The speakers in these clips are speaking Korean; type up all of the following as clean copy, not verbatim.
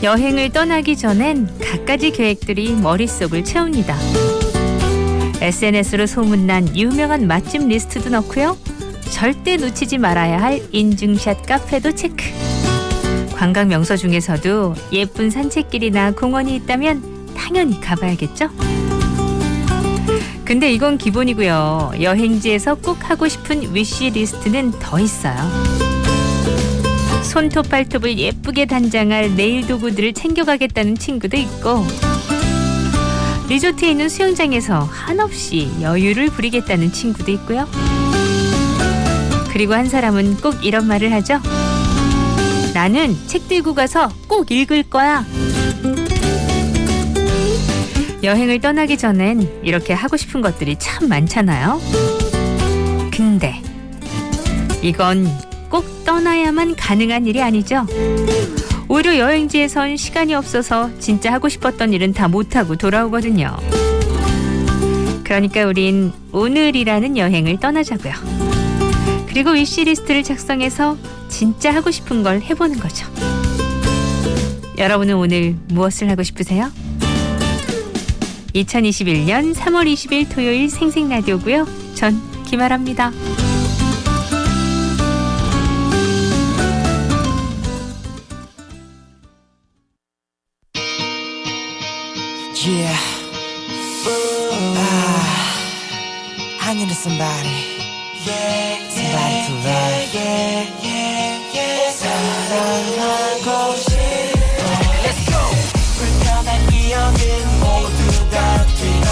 여행을 떠나기 전엔 갖가지 계획들이 머릿속을 채웁니다. SNS로 소문난 유명한 맛집 리스트도 넣고요. 절대 놓치지 말아야 할 인증샷 카페도 체크. 관광 명소 중에서도 예쁜 산책길이나 공원이 있다면 당연히 가봐야겠죠? 근데 이건 기본이고요. 여행지에서 꼭 하고 싶은 위시 리스트는 더 있어요. 손톱 발톱을 예쁘게 단장할 네일 도구들을 챙겨가겠다는 친구도 있고, 리조트에 있는 수영장에서 한없이 여유를 부리겠다는 친구도 있고요. 그리고 한 사람은 꼭 이런 말을 하죠. 나는 책 들고 가서 꼭 읽을 거야. 여행을 떠나기 전엔 이렇게 하고 싶은 것들이 참 많잖아요. 근데 이건 꼭 떠나야만 가능한 일이 아니죠. 오히려 여행지에선 시간이 없어서 진짜 하고 싶었던 일은 다 못하고 돌아오거든요. 그러니까 우린 오늘이라는 여행을 떠나자고요. 그리고 위시리스트를 작성해서 진짜 하고 싶은 걸 해보는 거죠. 여러분은 오늘 무엇을 하고 싶으세요? 2021년 3월 20일 토요일 생생라디오고요. 전 김아라입니다. Yeah. I need somebody. Somebody to love. 사랑하고 싶어. Let's go. 불편한 기억은 모두 다 뒤로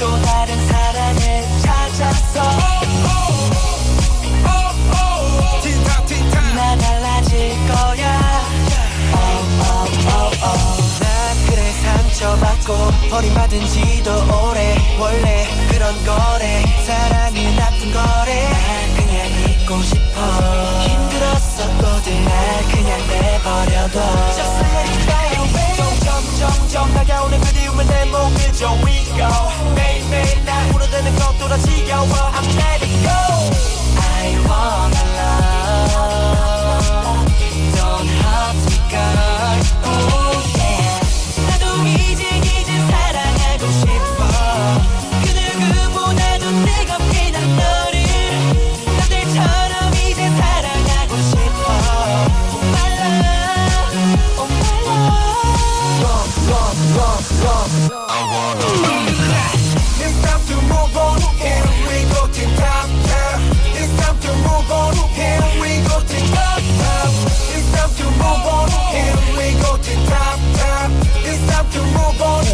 또 다른 사랑을 찾았어. 나 달라질 거야. 나 그래 상처받고 버림받은 지도 오래. 원래 그런 거래. 사랑은 나쁜 거래. 날 그냥 잊고 싶어. 힘들었었거든. 날 그냥 내버려둬. Just let it fly away. 점점 다가오는 그리움은 내 목을 조이고 매일매일 날 울어대는 것도 지겨워. I'm let it go. I wanna love. Don't hurt me girl. Oh yeah. 나도 이제 사랑하고 싶어. 그 누구보다도 뜨겁게 난 너를. 너들처럼 이제 사랑하고 싶어. Oh my love. Oh my love. I wanna It's time to move on. Here we go to top. It's time to move on. Here we go to top. It's time to move on. Here we go to top. It's time to move on.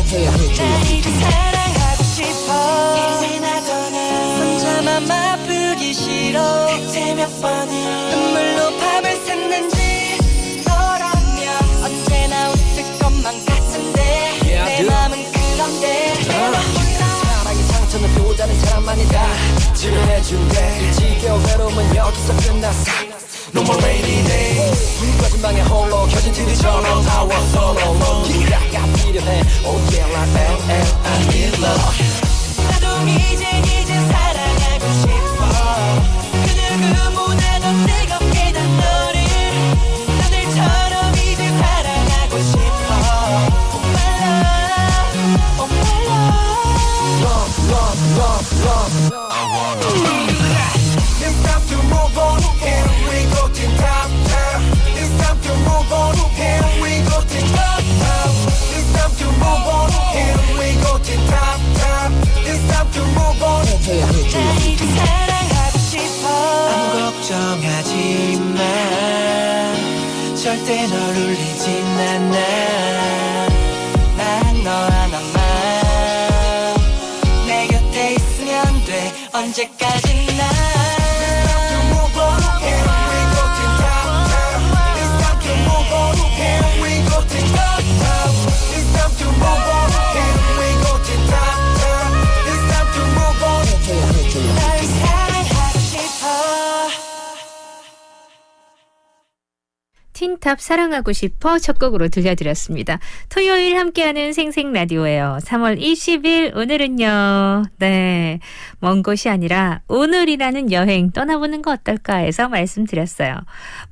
나 이제 사랑하고 싶어. 이제 나 떠나 혼자만 아프기 싫어. 대체 몇 번을 눈물로 밤을 샜는지 너라면 언제나 웃을 것만 같은데 내 맘은 그런데 사랑의 상처는 보다는 사람만이다. 치료해준대. 지겨운 외로움은 여기서 끝났어. No more rainy day. 불 꺼진 방에 홀로 켜진 TV처럼 power solo. 기다가 필요해. Oh yeah like I'm in love. 나도 이제 사랑하고 싶어. 그 누구보다도 뜨겁게 난 너를. 너들처럼 이제 사랑하고 싶어. Oh my love. Oh my love. I wanna It's time to move on. Here we go to top. It's time to move on. Here we go to top. It's time to move on. Here we go to top. It's time to move on. 나 이제 사랑하고 싶어. 아무 걱정하지 마. 절대 널 울리진 않아. 난 너 하나만 내 곁에 있으면 돼. 언제까지나. 틴탑 사랑하고 싶어 첫 곡으로 들려드렸습니다. 토요일 함께하는 생생라디오예요. 3월 20일 오늘은요. 네, 먼 곳이 아니라 오늘이라는 여행 떠나보는 거 어떨까 해서 말씀드렸어요.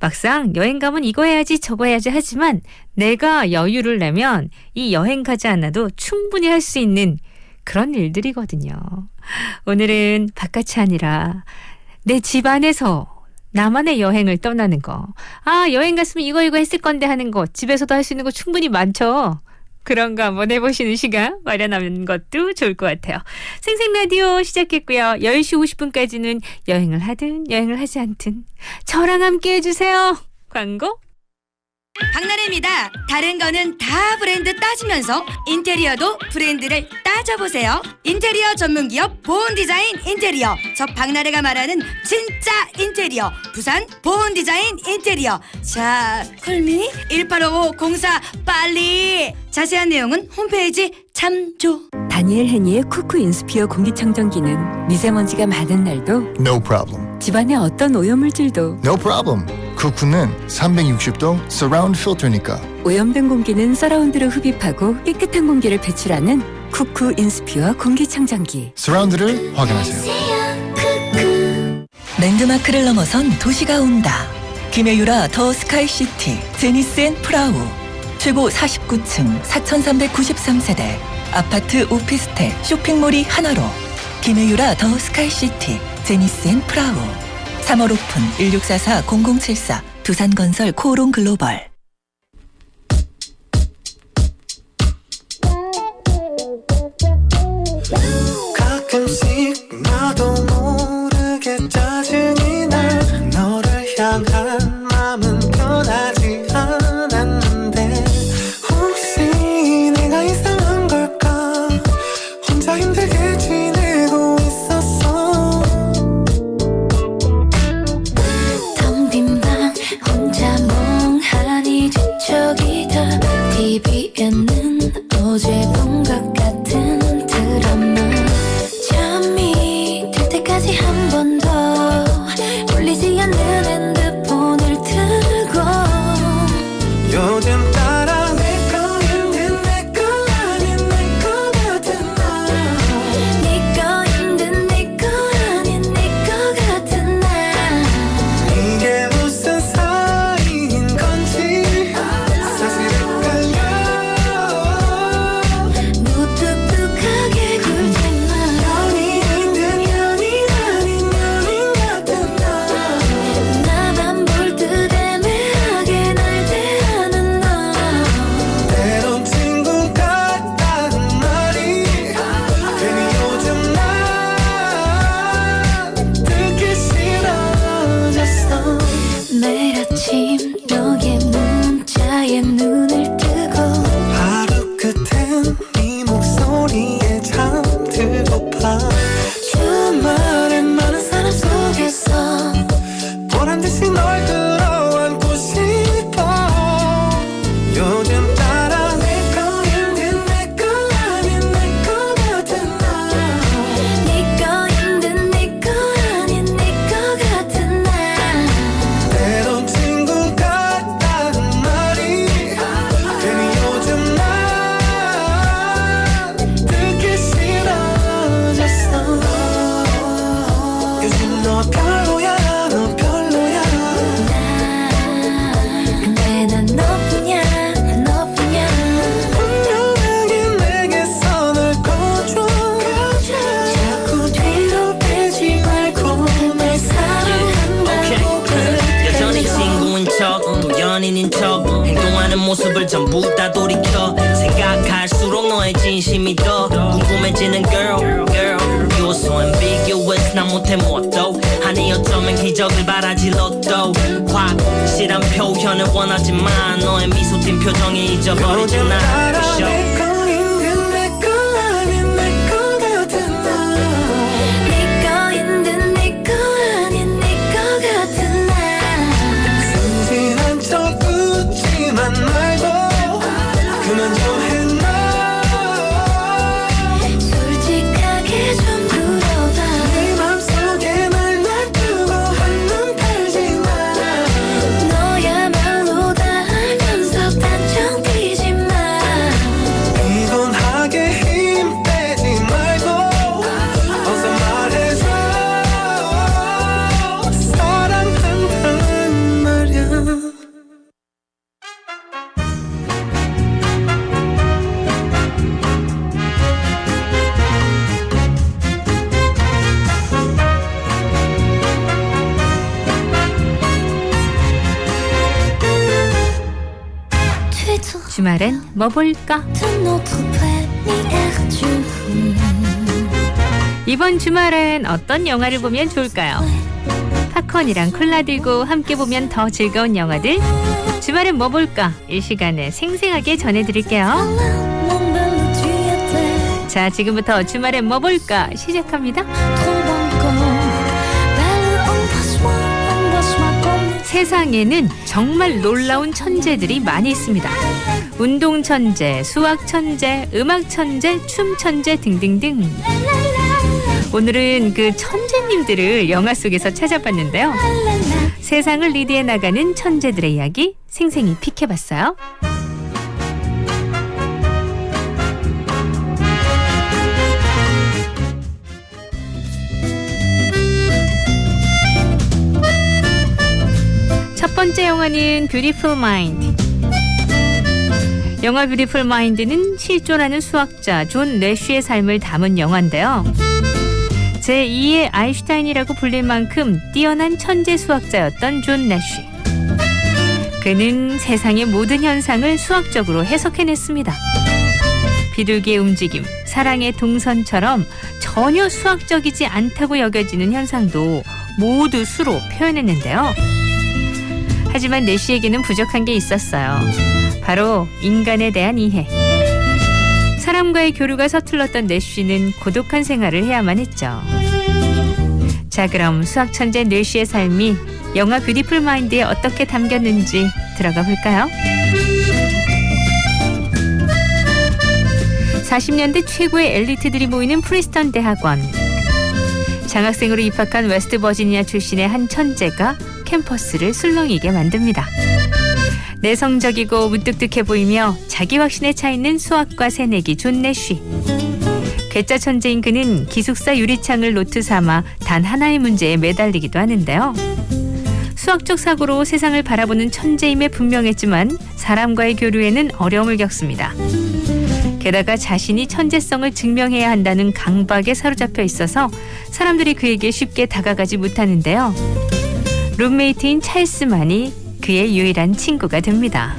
막상 여행 가면 이거 해야지 저거 해야지 하지만 내가 여유를 내면 이 여행 가지 않아도 충분히 할 수 있는 그런 일들이거든요. 오늘은 바깥이 아니라 내 집 안에서 나만의 여행을 떠나는 거. 아, 여행 갔으면 이거 했을 건데 하는 거. 집에서도 할 수 있는 거 충분히 많죠. 그런 거 한번 해보시는 시간 마련하는 것도 좋을 것 같아요. 생생라디오 시작했고요. 10시 50분까지는 여행을 하든 여행을 하지 않든 저랑 함께 해주세요. 광고. 박나래입니다. 다른 거는 다 브랜드 따지면서 인테리어도 브랜드를 따져보세요. 인테리어 전문기업 보온디자인 인테리어. 저 박나래가 말하는 진짜 인테리어. 부산 보온디자인 인테리어. 자, 콜미 185504 빨리. 자세한 내용은 홈페이지 참조. 다니엘 헤니의 쿠쿠 인스피어 공기청정기는 미세먼지가 많은 날도 No problem. 집안의 어떤 오염물질도 No problem. 쿠쿠는 360도 서라운드 필터니까. 오염된 공기는 서라운드로 흡입하고 깨끗한 공기를 배출하는 쿠쿠 인스피어 공기청정기. 서라운드를 확인하세요. 랜드마크를 넘어선 도시가 온다. 김혜유라 더 스카이시티 제니스 앤 프라우. 최고 49층 4393세대 아파트 오피스텔 쇼핑몰이 하나로. 김혜유라 더 스카이시티 제니스 앤 프라우. 3월 오픈 1644-0074 두산건설 코오롱 글로벌. 가끔씩 나도 모르게 짜증이 나. 너를 향한 마음은 변하지 않았는데 혹시 내가 이상한 걸까. 혼자 힘들게 지내고 있었어. 텅 빈 방 혼자 멍하니 뒤척이다. TV에는 어제 본 것 같은 드라마. 잠이 들 때까지 한 번 더 울리지 않는 핸드폰을 들고. 요즘 따라 내 거인데 내 거 아닌 내 거 같은 나. 네 거 힘든 네 거 아닌 네 거 같은 나. 이게 무슨 사이인 건지 사실 헷갈려. 무뚝뚝하게 굴지 마. 연인인데 연인 아닌 연인 같은 나. 나만 볼 듯 애매하게 날 대하는 너. 때론 친구 같다는 말이 괜히 요즘 난 듣기 싫어졌어. 매일 아침 너의 문자에 눈을 뜨고. 하루 끝엔 네 목소리에 잠들고파. 주말엔 많은 사람 속에서 보란듯이 널 끌어안고 싶어. 요즘 따라 내 거인데 내 거 아닌 내 거 같은 나. 네 거 힘든 네 거 아닌 네 거 같은 나. 때론 친구 같다는 말이 괜히 요즘 난 듣기 싫어졌어. 요즘 너 별로야 너 별로야. 근데 난 너뿐이야 너뿐이야. 분명하게 내게서 널 꺼줘. 자꾸 뒤로 빼지 말고 날 사랑한다고 그래. 여전히 친구인 척 또 연인인 척 행동하는 모습을 전부 다 돌이켜 생각할수록 너의 진심이 더 궁금해지는 girl You're so ambiguous 난 못해 무엇도 아니 어쩌면 기적을 바라지 로또 확실한 표현을 원하지만 너의 미소 띈 표정이 잊어버리지 요즘 따라 나 내 거인데 내 거 아닌 내 거 같은 나. 네 거 힘든 네 거 아닌 네 거 같은 나. 순진한 척 웃지만 말고 그만 좀 해놔. 솔직하게 좀 물어봐. 내 맘속에 날 놔두고 한눈 팔지 마. 너야말로 다 주말엔 뭐 볼까? De notre première journée. 이번 주말엔 어떤 영화를 보면 좋을까요? 팝콘이랑 콜라 들고 함께 보면 더 즐거운 영화들. 주말엔 뭐 볼까? 이 시간에 생생하게 전해드릴게요. Mon belle, tu étais 자, 지금부터 주말엔 뭐 볼까? 시작합니다. trop encore. Belle, embrasse-moi comme 세상에는 정말 놀라운 천재들이 많이 있습니다. 운동 천재, 수학 천재, 음악 천재, 춤 천재 등등등. 오늘은 그 천재님들을 영화 속에서 찾아봤는데요. 세상을 리드해 나가는 천재들의 이야기 생생히 픽해봤어요. 첫 번째 영화는 뷰티풀 마인드. 영화 뷰티풀 마인드는 실존하는 수학자 존 내쉬의 삶을 담은 영화인데요. 제2의 아인슈타인이라고 불릴 만큼 뛰어난 천재 수학자였던 존 내쉬. 그는 세상의 모든 현상을 수학적으로 해석해냈습니다. 비둘기의 움직임, 사랑의 동선처럼 전혀 수학적이지 않다고 여겨지는 현상도 모두 수로 표현했는데요. 하지만 내쉬에게는 부족한 게 있었어요. 바로 인간에 대한 이해. 사람과의 교류가 서툴렀던 내쉬는 고독한 생활을 해야만 했죠. 자, 그럼 수학 천재 내쉬의 삶이 영화 뷰티풀 마인드에 어떻게 담겼는지 들어가 볼까요? 40년대 최고의 엘리트들이 모이는 프리스턴 대학원. 장학생으로 입학한 웨스트 버지니아 출신의 한 천재가 캠퍼스를 술렁이게 만듭니다. 내성적이고 무뚝뚝해 보이며 자기 확신에 차 있는 수학과 새내기 존 내쉬. 괴짜 천재인 그는 기숙사 유리창을 노트 삼아 단 하나의 문제에 매달리기도 하는데요. 수학적 사고로 세상을 바라보는 천재임에 분명했지만 사람과의 교류에는 어려움을 겪습니다. 게다가 자신이 천재성을 증명해야 한다는 강박에 사로잡혀 있어서 사람들이 그에게 쉽게 다가가지 못하는데요. 룸메이트인 찰스만이 그의 유일한 친구가 됩니다.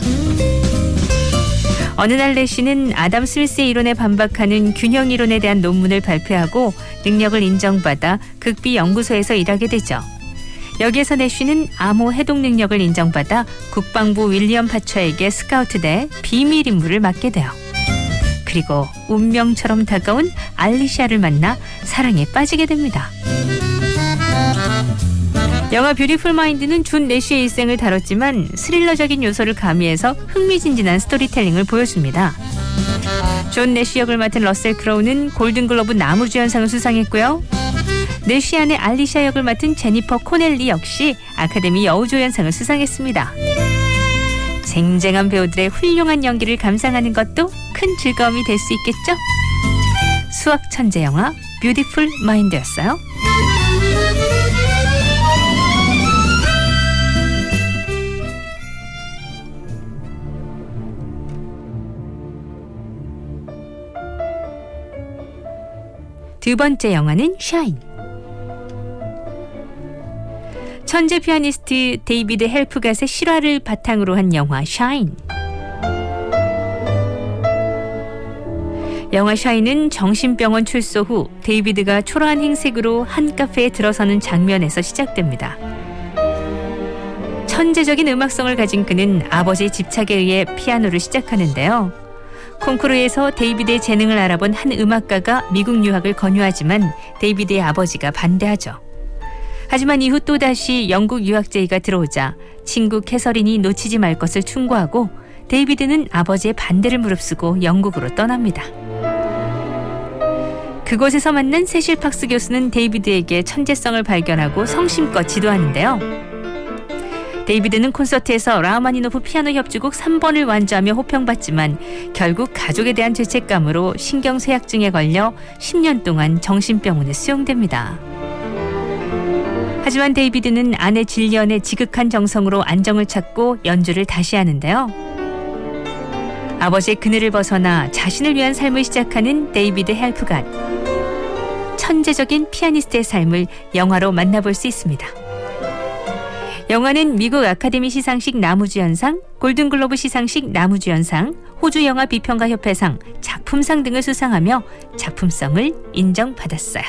어느 날 내쉬는 아담 스미스의 이론에 반박하는 균형 이론에 대한 논문을 발표하고 능력을 인정받아 극비 연구소에서 일하게 되죠. 여기에서 내쉬는 암호 해독 능력을 인정받아 국방부 윌리엄 파처에게 스카우트돼 비밀 임무를 맡게 돼요. 그리고 운명처럼 다가온 알리샤를 만나 사랑에 빠지게 됩니다. 영화 뷰티풀 마인드는 존 내쉬의 일생을 다뤘지만 스릴러적인 요소를 가미해서 흥미진진한 스토리텔링을 보여줍니다. 존 내쉬 역을 맡은 러셀 크로우는 골든글로브 나무주연상을 수상했고요. 내쉬 아내 알리샤 역을 맡은 제니퍼 코넬리 역시 아카데미 여우조연상을 수상했습니다. 쟁쟁한 배우들의 훌륭한 연기를 감상하는 것도 큰 즐거움이 될 수 있겠죠? 수학 천재 영화 뷰티풀 마인드였어요. 두 번째 영화는 샤인. 천재 피아니스트 데이비드 헬프갓의 실화를 바탕으로 한 영화 샤인. 영화 샤인은 정신병원 출소 후 데이비드가 초라한 행색으로 한 카페에 들어서는 장면에서 시작됩니다. 천재적인 음악성을 가진 그는 아버지의 집착에 의해 피아노를 시작하는데요. 콩쿠르에서 데이비드의 재능을 알아본 한 음악가가 미국 유학을 권유하지만 데이비드의 아버지가 반대하죠. 하지만 이후 또다시 영국 유학 제의가 들어오자 친구 캐서린이 놓치지 말 것을 충고하고 데이비드는 아버지의 반대를 무릅쓰고 영국으로 떠납니다. 그곳에서 만난 세실 팍스 교수는 데이비드에게 천재성을 발견하고 성심껏 지도하는데요. 데이비드는 콘서트에서 라흐마니노프 피아노 협주곡 3번을 완주하며 호평받지만 결국 가족에 대한 죄책감으로 신경쇠약증에 걸려 10년 동안 정신병원에 수용됩니다. 하지만 데이비드는 아내 질리언의 지극한 정성으로 안정을 찾고 연주를 다시 하는데요. 아버지의 그늘을 벗어나 자신을 위한 삶을 시작하는 데이비드 헬프갓. 천재적인 피아니스트의 삶을 영화로 만나볼 수 있습니다. 영화는 미국 아카데미 시상식 나무주연상, 골든글로브 시상식 나무주연상, 호주 영화 비평가 협회상, 작품상 등을 수상하며 작품성을 인정받았어요.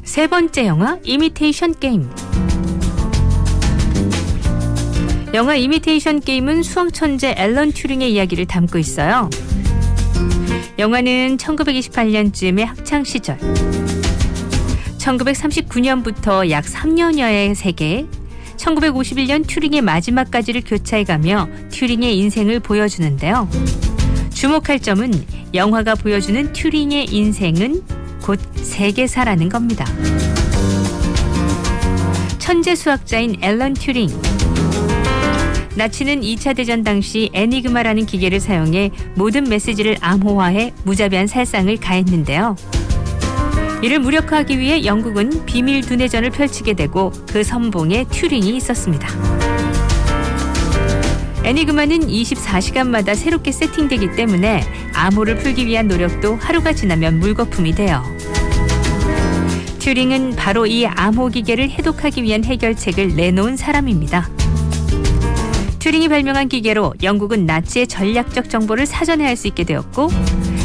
세 번째 영화 이미테이션 게임. 영화 이미테이션 게임은 수학 천재 앨런 튜링의 이야기를 담고 있어요. 영화는 1928년쯤의 학창 시절, 1939년부터 약 3년여의 세계, 1951년 튜링의 마지막까지를 교차해가며 튜링의 인생을 보여주는데요. 주목할 점은 영화가 보여주는 튜링의 인생은 곧 세계사라는 겁니다. 천재 수학자인 앨런 튜링. 나치는 2차 대전 당시 애니그마라는 기계를 사용해 모든 메시지를 암호화해 무자비한 살상을 가했는데요. 이를 무력화하기 위해 영국은 비밀 두뇌전을 펼치게 되고 그 선봉에 튜링이 있었습니다. 애니그마는 24시간마다 새롭게 세팅되기 때문에 암호를 풀기 위한 노력도 하루가 지나면 물거품이 돼요. 튜링은 바로 이 암호 기계를 해독하기 위한 해결책을 내놓은 사람입니다. 튜링이 발명한 기계로 영국은 나치의 전략적 정보를 사전에 알 수 있게 되었고,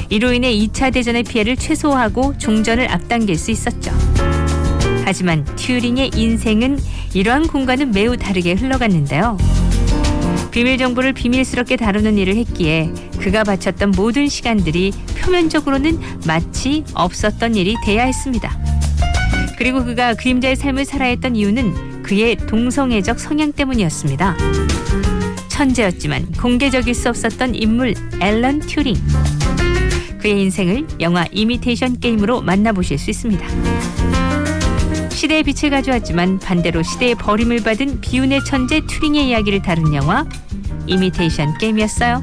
이로 인해 2차 대전의 피해를 최소화하고 종전을 앞당길 수 있었죠. 하지만 튜링의 인생은 이러한 공간은 매우 다르게 흘러갔는데요. 비밀 정보를 비밀스럽게 다루는 일을 했기에 그가 바쳤던 모든 시간들이 표면적으로는 마치 없었던 일이 돼야 했습니다. 그리고 그가 그림자의 삶을 살아야 했던 이유는 그의 동성애적 성향 때문이었습니다. 천재였지만 공개적일 수 없었던 인물 앨런 튜링. 그의 인생을 영화 이미테이션 게임으로 만나보실 수 있습니다. 시대의 빛을 가져왔지만 반대로 시대의 버림을 받은 비운의 천재 튜링의 이야기를 다룬 영화 이미테이션 게임이었어요.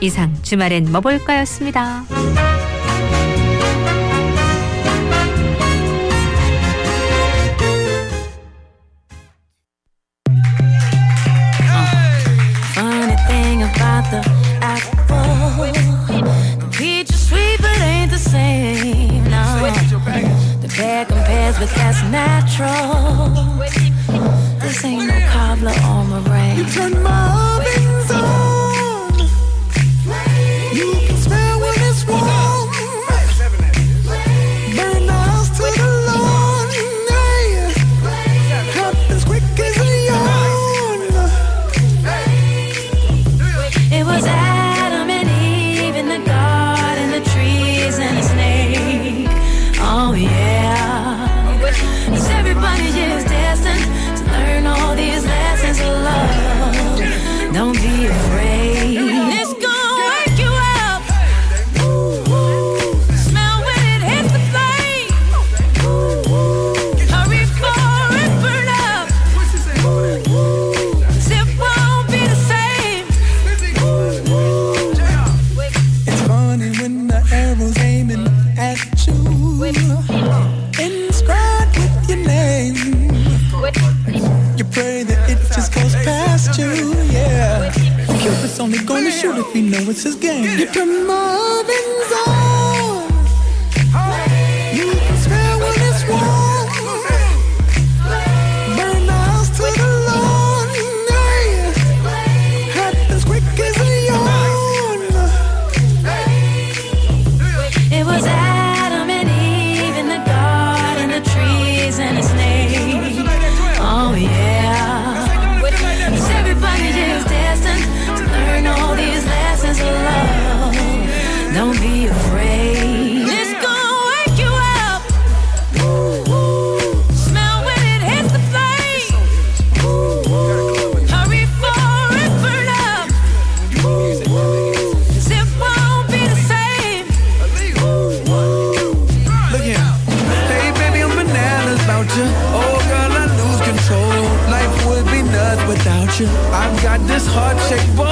이상 주말엔 뭐 볼까였습니다. Funny thing about the apple, the peach is sweet but ain't the same. No, the pear compares but that's natural. This ain't no cobbler or meringue. You turn my ovens on. You can smell when it's warm. Burn the house to the lawn. Happens quick as a yawn. It was Adam and Eve in the garden, the trees and the snake. Oh yeah, 'cause everybody is destined to learn all these lessons of love. Don't be afraid. It's gonna wake you up. Smell when it hits the flame. Hurry for it, burn up. 'Cause it won't be the same. It's funny when the arrow's aiming at you. Inscribed with your name. You pray that it just goes past you, yeah. Cupid's only gonna shoot if he know it's his game. You turn Marvin's on. You can smell when it's warm. Burn the house to the lawn. Happens quick as a yawn. It was Adam and Eve in the garden, the trees and the snake. Oh yeah, 'cause everybody is destined to learn all these lessons of love. Don't be afraid. It's gonna wake you up. Smell when it hits the flame. Hurry for it, burn up. 'Cause it won't be the same. Look here. Hey, baby, I'm bananas about you. Oh, girl, I lose control. Life would be nuts without you. I've got this heart-shaped bone.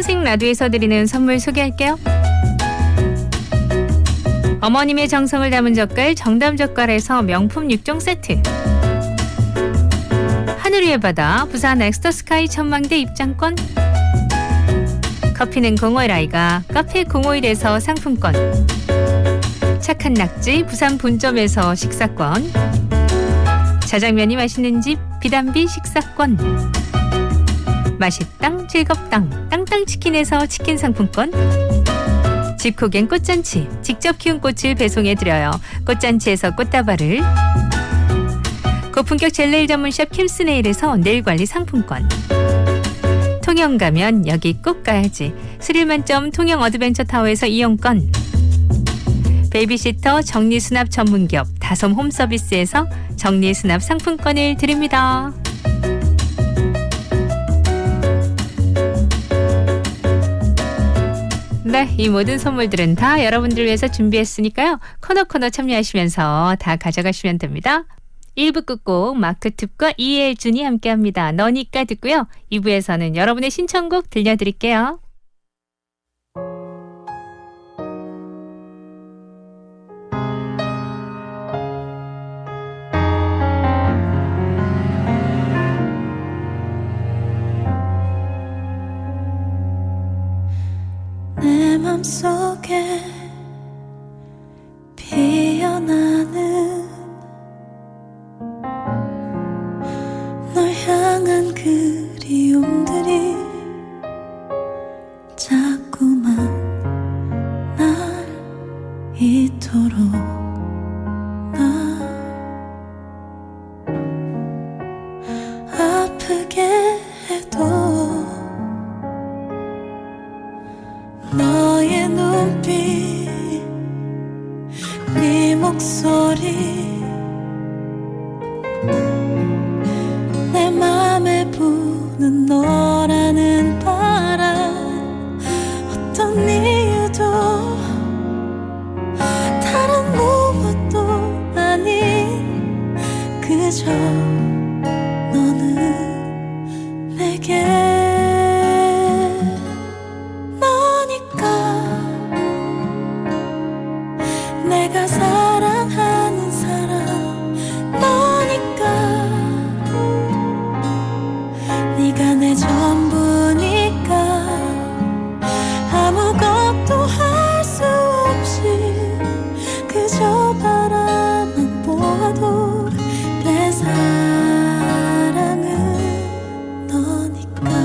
생생라디오에서 드리는 선물 소개할게요. 어머님의 정성을 담은 젓갈 정담젓갈에서 명품 6종 세트, 하늘 위의 바다 부산 엑스터스카이 천망대 입장권, 커피는 051아이가 카페 051에서 상품권, 착한 낙지 부산 본점에서 식사권, 자장면이 맛있는 집 비단비 식사권, 맛있당 즐겁당 땅땅치킨에서 치킨 상품권, 집코갱 꽃잔치 직접 키운 꽃을 배송해드려요. 꽃잔치에서 꽃다발을, 고품격 젤네일 전문샵 킴스네일에서 네일관리 상품권, 통영 가면 여기 꼭 가야지 스릴 만점 통영 어드벤처타워에서 이용권, 베이비시터 정리수납 전문기업 다솜 홈서비스에서 정리수납 상품권을 드립니다. 네, 이 모든 선물들은 다 여러분들 위해서 준비했으니까요. 코너 참여하시면서 다 가져가시면 됩니다. 1부 끝곡 마크툽과 이혜준이 함께합니다. 너니까 듣고요. 2부에서는 여러분의 신청곡 들려드릴게요. 내 맘속에 피어나는 널 향한 그리움들이 자꾸만 날 이토록 날 아프게 해도 너의 눈빛, 네 목소리, 내 맘에 부는 너라는 바람, 어떤 이유도 다른 무엇도 아닌 그저 너는 내게 내가 사랑하는 사람 너니까, 네가 내 전부니까, 아무것도 할 수 없이 그저 바라만 보아도 내 사랑은 너니까.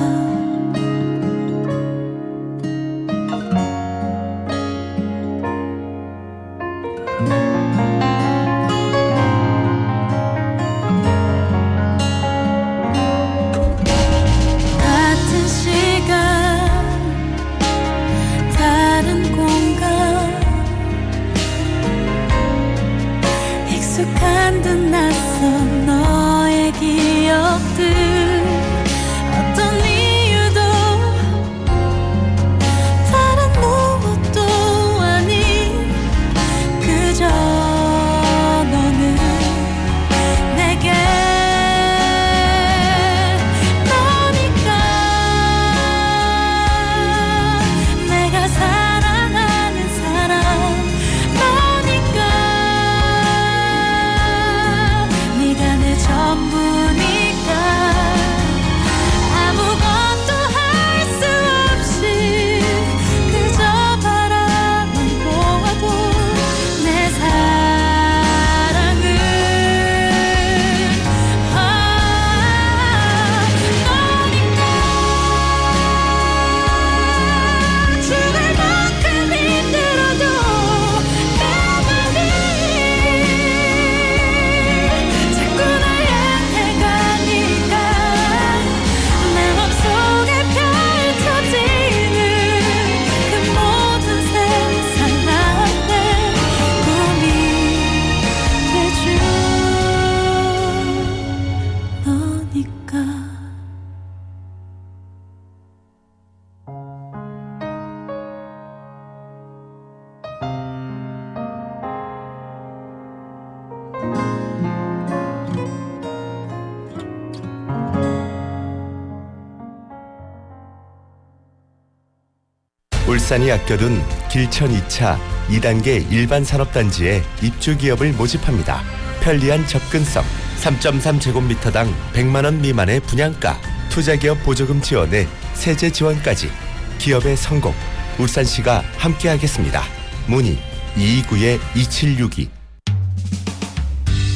울산이 아껴둔 길천 2차 2단계 일반 산업단지에 입주 기업을 모집합니다. 편리한 접근성, 3.3제곱미터당 100만 원 미만의 분양가, 투자기업 보조금 지원에 세제 지원까지 기업의 성공, 울산시가 함께하겠습니다. 문의 229-2762.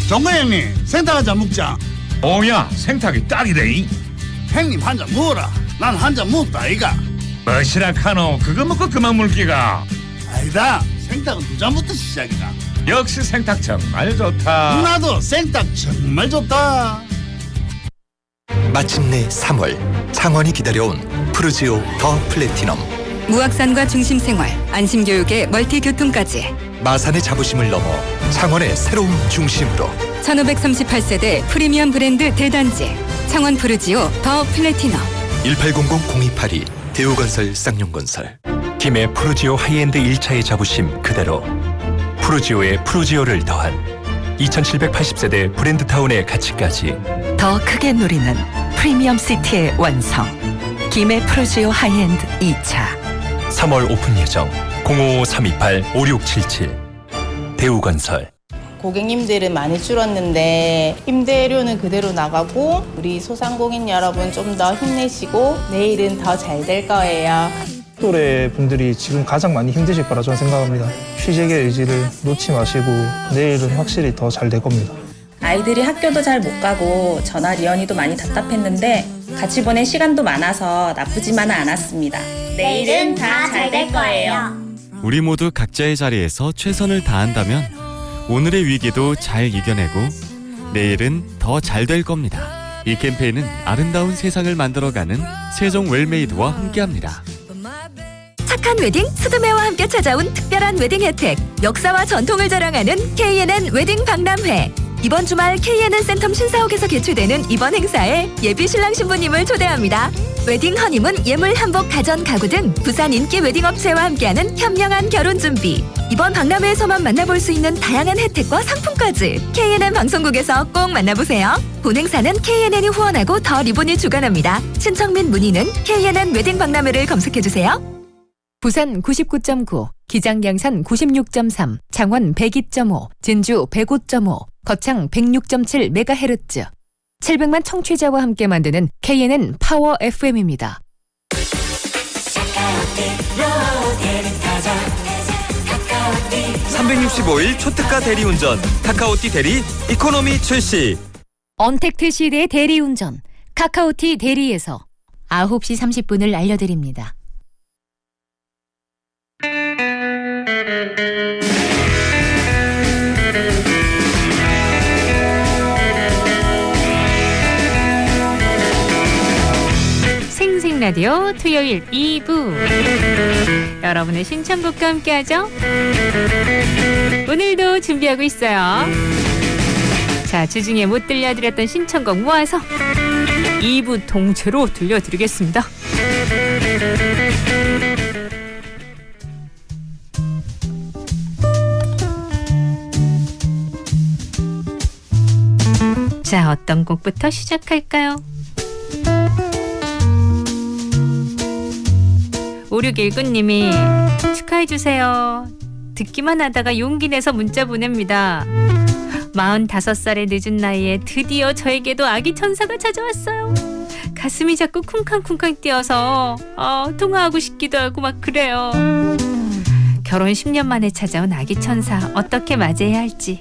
정구 형님, 생닭 한잔 먹자. 오야, 생닭이 딱이래. 형님 한 잔 먹어라. 난 한 잔 먹다 아이가. 뭐시라 카노, 그거 먹고 그만 물기가. 아니다, 생닭은 두 잔부터 시작이다. 역시 생닭 정말 좋다. 나도 생닭 정말 좋다. 마침내 3월, 창원이 기다려온 푸르지오 더 플래티넘. 무악산과 중심생활, 안심교육의 멀티교통까지. 마산의 자부심을 넘어 창원의 새로운 중심으로 1538세대 프리미엄 브랜드 대단지 창원 푸르지오 더 플래티넘. 1800-0282 대우건설 쌍용건설. 김해 푸르지오 하이엔드 1차의 자부심 그대로 푸르지오의 푸르지오를 더한 2780세대 브랜드타운의 가치까지 더 크게 누리는 프리미엄 시티의 완성. 김해 푸르지오 하이엔드 2차. 3월 오픈 예정 055-328-5677 대우건설. 고객님들은 많이 줄었는데 임대료는 그대로 나가고 우리 소상공인 여러분 좀 더 힘내시고 내일은 더 잘 될 거예요. 또래 분들이 지금 가장 많이 힘드실 거라 저는 생각합니다. 취직의 의지를 놓지 마시고 내일은 확실히 더 잘 될 겁니다. 아이들이 학교도 잘 못 가고 전화 리언이도 많이 답답했는데 같이 보낼 시간도 많아서 나쁘지만은 않았습니다. 내일은 다 잘 될 거예요. 우리 모두 각자의 자리에서 최선을 다한다면 오늘의 위기도 잘 이겨내고 내일은 더 잘 될 겁니다. 이 캠페인은 아름다운 세상을 만들어가는 세종 웰메이드와 함께합니다. 착한 웨딩 스드메와 함께 찾아온 특별한 웨딩 혜택, 역사와 전통을 자랑하는 KNN 웨딩 박람회. 이번 주말 KNN 센텀 신사옥에서 개최되는 이번 행사에 예비 신랑 신부님을 초대합니다. 웨딩 허니문, 예물, 한복, 가전, 가구 등 부산 인기 웨딩 업체와 함께하는 현명한 결혼 준비. 이번 박람회에서만 만나볼 수 있는 다양한 혜택과 상품까지 KNN 방송국에서 꼭 만나보세요. 본 행사는 KNN이 후원하고 더 리본이 주관합니다. 신청 및 문의는 KNN 웨딩 박람회를 검색해주세요. 부산 99.9, 기장양산 96.3, 창원 102.5, 진주 105.5, 거창 106.7MHz. 700만 청취자와 함께 만드는 KNN 파워 FM입니다. 365일 초특가 대리운전 카카오티 대리 이코노미 출시. 언택트 시대의 대리운전 카카오티 대리에서 9시 30분을 알려드립니다. 생생라디오 토요일 2부 여러분의 신청곡과 함께하죠. 오늘도 준비하고 있어요. 자, 주중에 못 들려드렸던 신청곡 모아서 2부 통째로 들려드리겠습니다. 자, 어떤 곡부터 시작할까요? 5619님이 축하해주세요. 듣기만 하다가 용기 내서 문자 보냅니다. 45살의 늦은 나이에 드디어 저에게도 아기 천사가 찾아왔어요. 가슴이 자꾸 쿵쾅쿵쾅 뛰어서 통화하고 싶기도 하고 막 그래요. 결혼 10년 만에 찾아온 아기 천사 어떻게 맞이해야 할지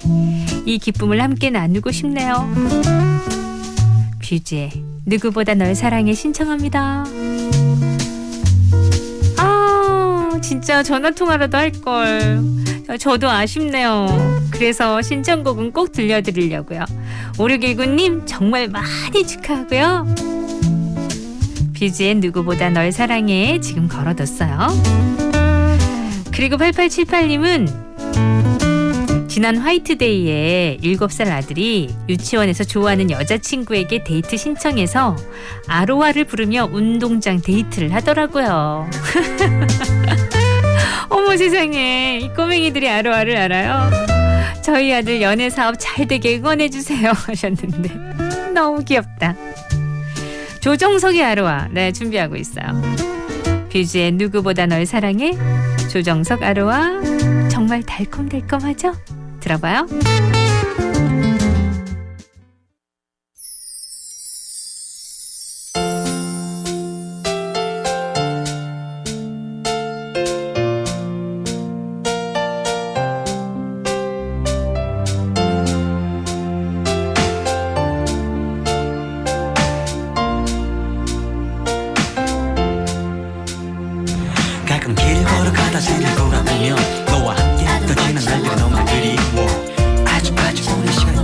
이 기쁨을 함께 나누고 싶네요. 뷰지의 누구보다 널 사랑해 신청합니다. 진짜 전화통화라도 할걸. 저도 아쉽네요. 그래서 신청곡은 꼭 들려드리려고요. 5619님 정말 많이 축하하고요. 뷰지의 누구보다 널 사랑해 지금 걸어뒀어요. 그리고 8878님은 지난 화이트데이에 7살 아들이 유치원에서 좋아하는 여자친구에게 데이트 신청해서 아로하를 부르며 운동장 데이트를 하더라고요. 어머 세상에, 이 꼬맹이들이 아로하를 알아요? 저희 아들 연애 사업 잘 되게 응원해주세요 하셨는데 너무 귀엽다. 조정석의 아로하 준비하고 있어요. 뷰즈의 누구보다 널 사랑해, 조정석 아로와 정말 달콤달콤하죠? 들어봐요. 가끔 길 걸어가다 생길 돌아보면 너와 함께 떠지는 날들이 너무 그리워 아주 오랜 시간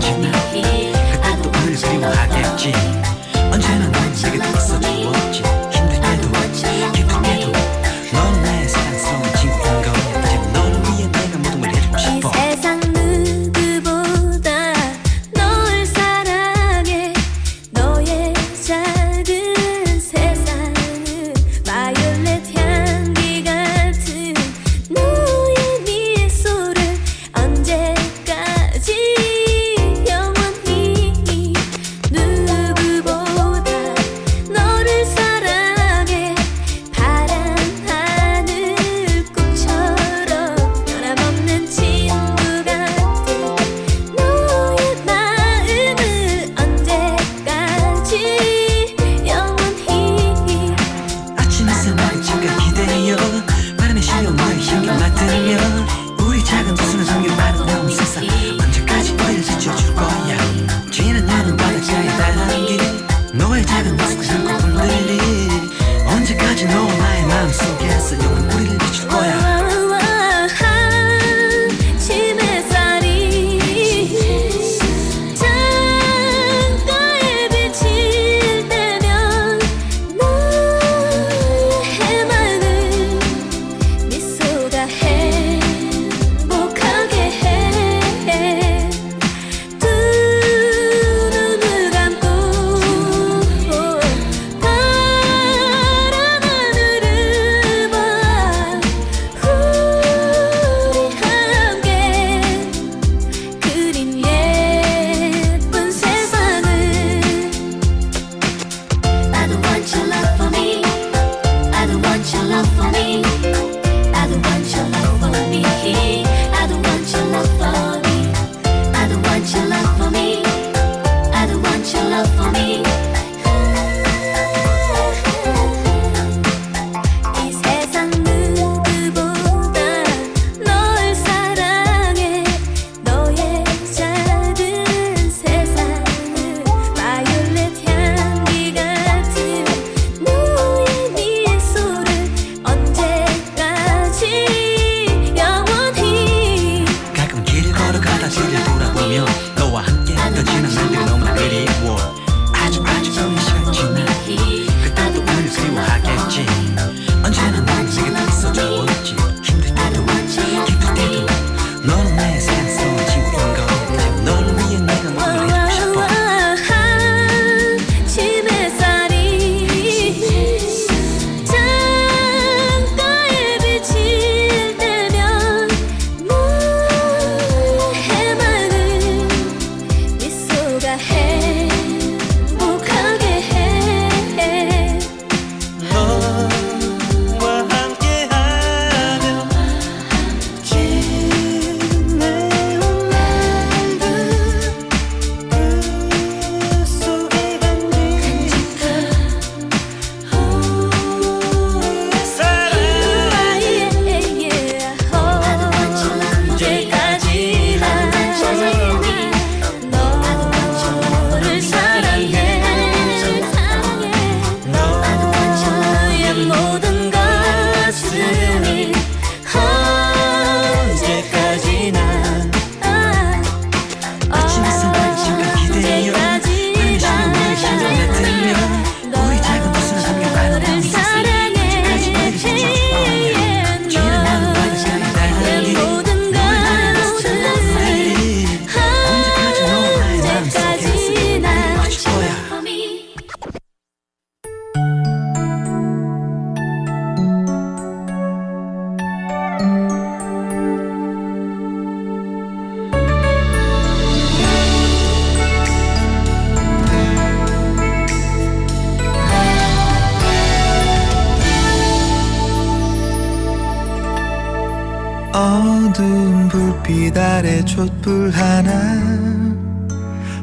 어두운 불빛 아래 촛불 하나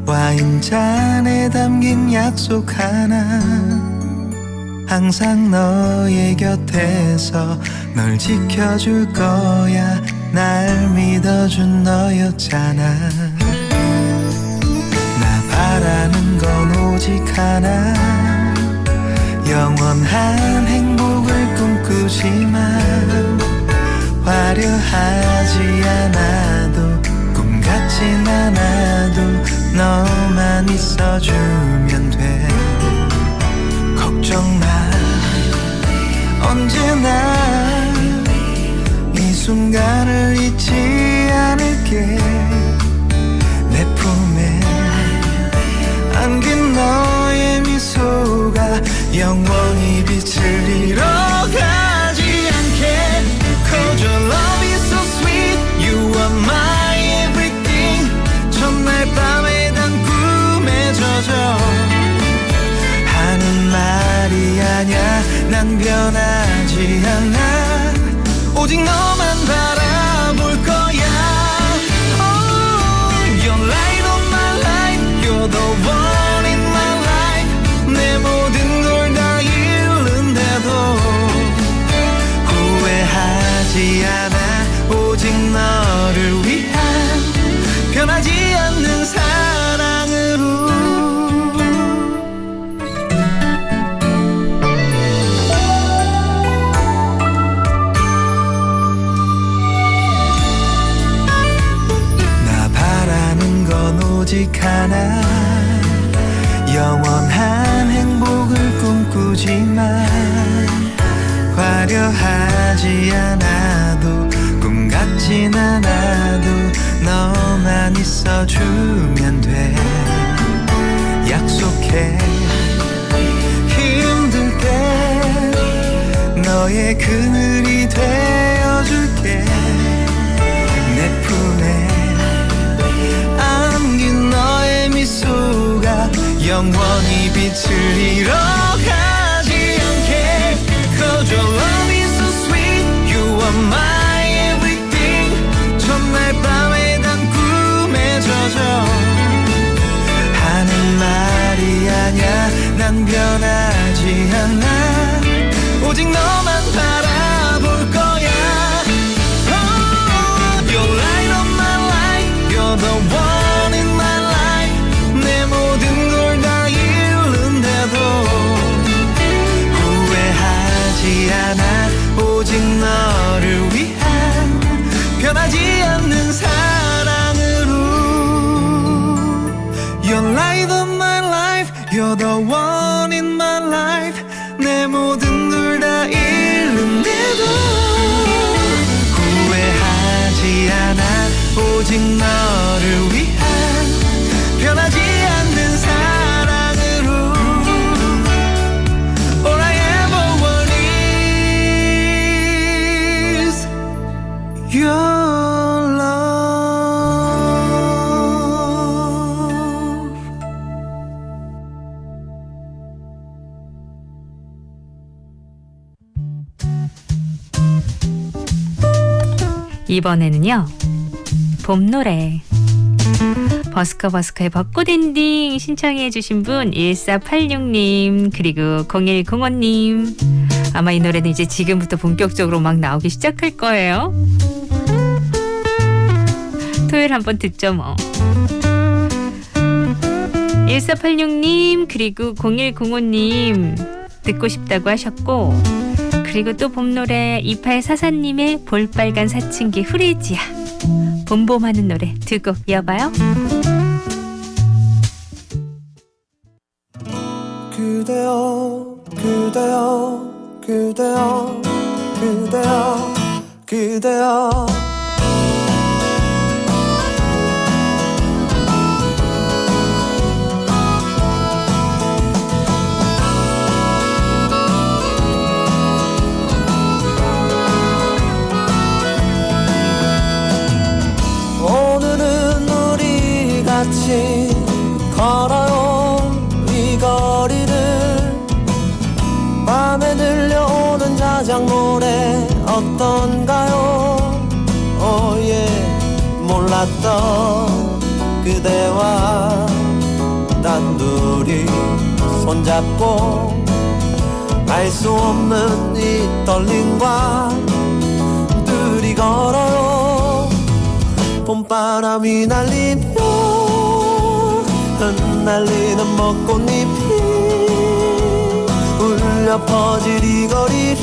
와인잔에 담긴 약속 하나 항상 너의 곁에서 널 지켜줄 거야 날 믿어준 너였잖아 나 바라는 건 오직 하나 영원한 행복을 꿈꾸지만 화려하지 않아도 꿈 같진 않아도 너만 있어주면 돼 걱정 마 언제나 이 순간을 잊지 않을게 내 품에 안긴 너의 미소가 영원히 빛을 잃어가지 않게 Cause your love is so sweet You are my everything 첫날 밤에 단 꿈에 젖어 하는 말이 아냐 난 변하지 않아 오직 너만 바라볼 거야 oh, You're light of my life You're the one in my life 내 모든 걸 다 잃는데도 후회하지 않아 오직 너를 위한 변하지 않는 사랑으로 오직 하나 영원한 행복을 꿈꾸지만 화려하지 않아도 꿈 같진 않아도 너만 있어주면 돼 약속해 힘들 때 너의 그늘이 되어줄게 내 품에 안긴 너의 미소가 영원히 빛을 잃어가지 않게 Cause your love is so sweet You are my everything 첫날 밤에 단 꿈에 젖어 하는 말이 아냐 난 변하지 않아 오직 너만 바라볼 거야 oh, You're light of my life You're the one in my life 내 모든 걸 다 잃는데도 후회하지 않아 오직 너를 위한 변하지 않는 사랑으로 You're light of my life You're the one in my life 내 모든 걸 다 잃는데도 후회하지 않아 오직 너를 위한 변하지 않는 사랑으로 All I ever want is your love 이번에는요 봄 노래 버스커의 벚꽃 엔딩 신청해 주신 분 1486님 그리고 0105님 아마 이 노래는 이제 지금부터 본격적으로 막 나오기 시작할 거예요. 토요일 한번 듣죠 뭐. 1486님 그리고 0105님 듣고 싶다고 하셨고 그리고 또 봄 노래 2844님의 볼빨간 사춘기 후레지야 봄봄하는 노래 두 곡 이어봐요. 그대여 그대여 그대여 그대여 그대여 오늘은 우리 같이 걸어요 이 거리를 밤에 들려오는 자작 노래 어떤가요? Oh 몰랐던 그대와 단둘이 손잡고 알 수 없는 이 떨림과 둘이 걸어요. 봄바람이 날리며 흩날리는 벚꽃잎이 울려 퍼질 이 거리를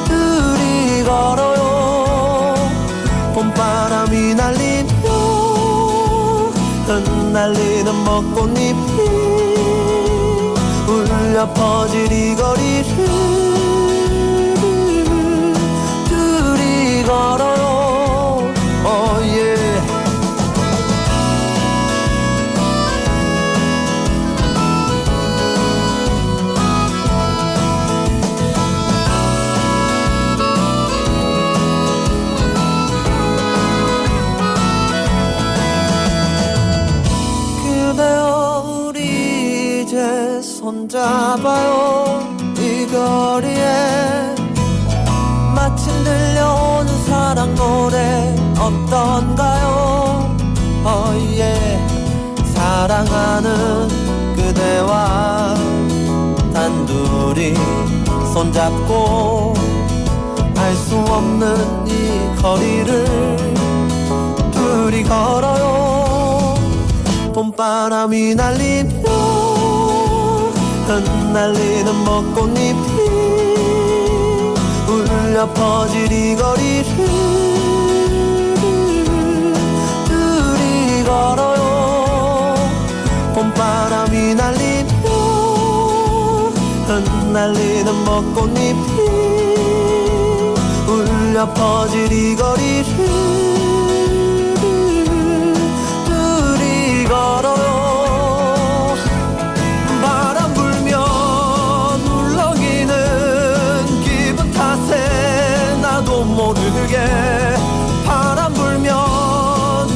둘이 걸어요. 봄바람이 날리며 흩날리는 벚꽃잎이 울려 퍼질 이 거리를 둘이 걸어요. Oh yeah. 그대여 우리 이제 손잡아요. 이 거리에 마침 들려오는 사랑 노래 어떤가요? Oh yeah. 사랑하는 그대와 단둘이 손잡고 알 수 없는 이 거리를 둘이 걸어요. 봄바람이 날리며 흩날리는 벚꽃잎이 울려 퍼질 이 거리를 둘이 걸어요. 봄바람이 날리며 흩날리는 벚꽃잎이 울려 퍼질 이 거리를 둘이 걸어요. 바람 불면 울렁이는 기분 탓에 나도 모르게 바람 불면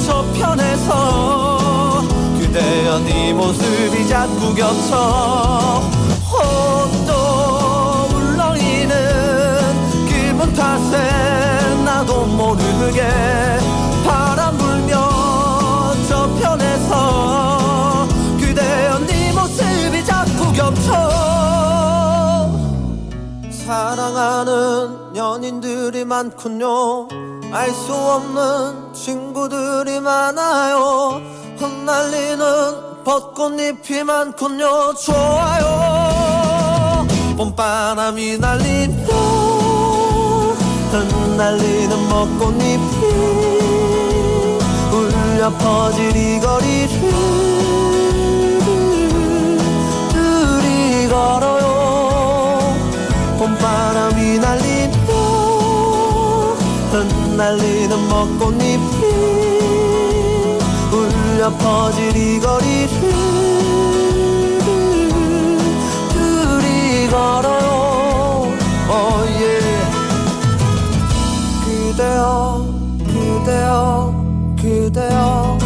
저편에서 그대여 네 모습이 자꾸 겹쳐. 또 울렁이는 기분 탓에 나도 모르게 바람 불면 저편에서 그대여 네 모습이 자꾸 겹쳐. 사랑하는 연인들이 많군요. 알 수 없는 친구들이 많아요. 흩날리는 벚꽃잎이 많군요. 좋아요. 봄바람이 날리며 흩날리는 벚꽃잎이 울려 퍼질 이 거리를 둘이 걸어요. 봄바람이 날리며 흩날리는 벚꽃잎이 울려 퍼질 이 거리를 둘이 걸어요. Oh yeah. 그대여 그대여 그대여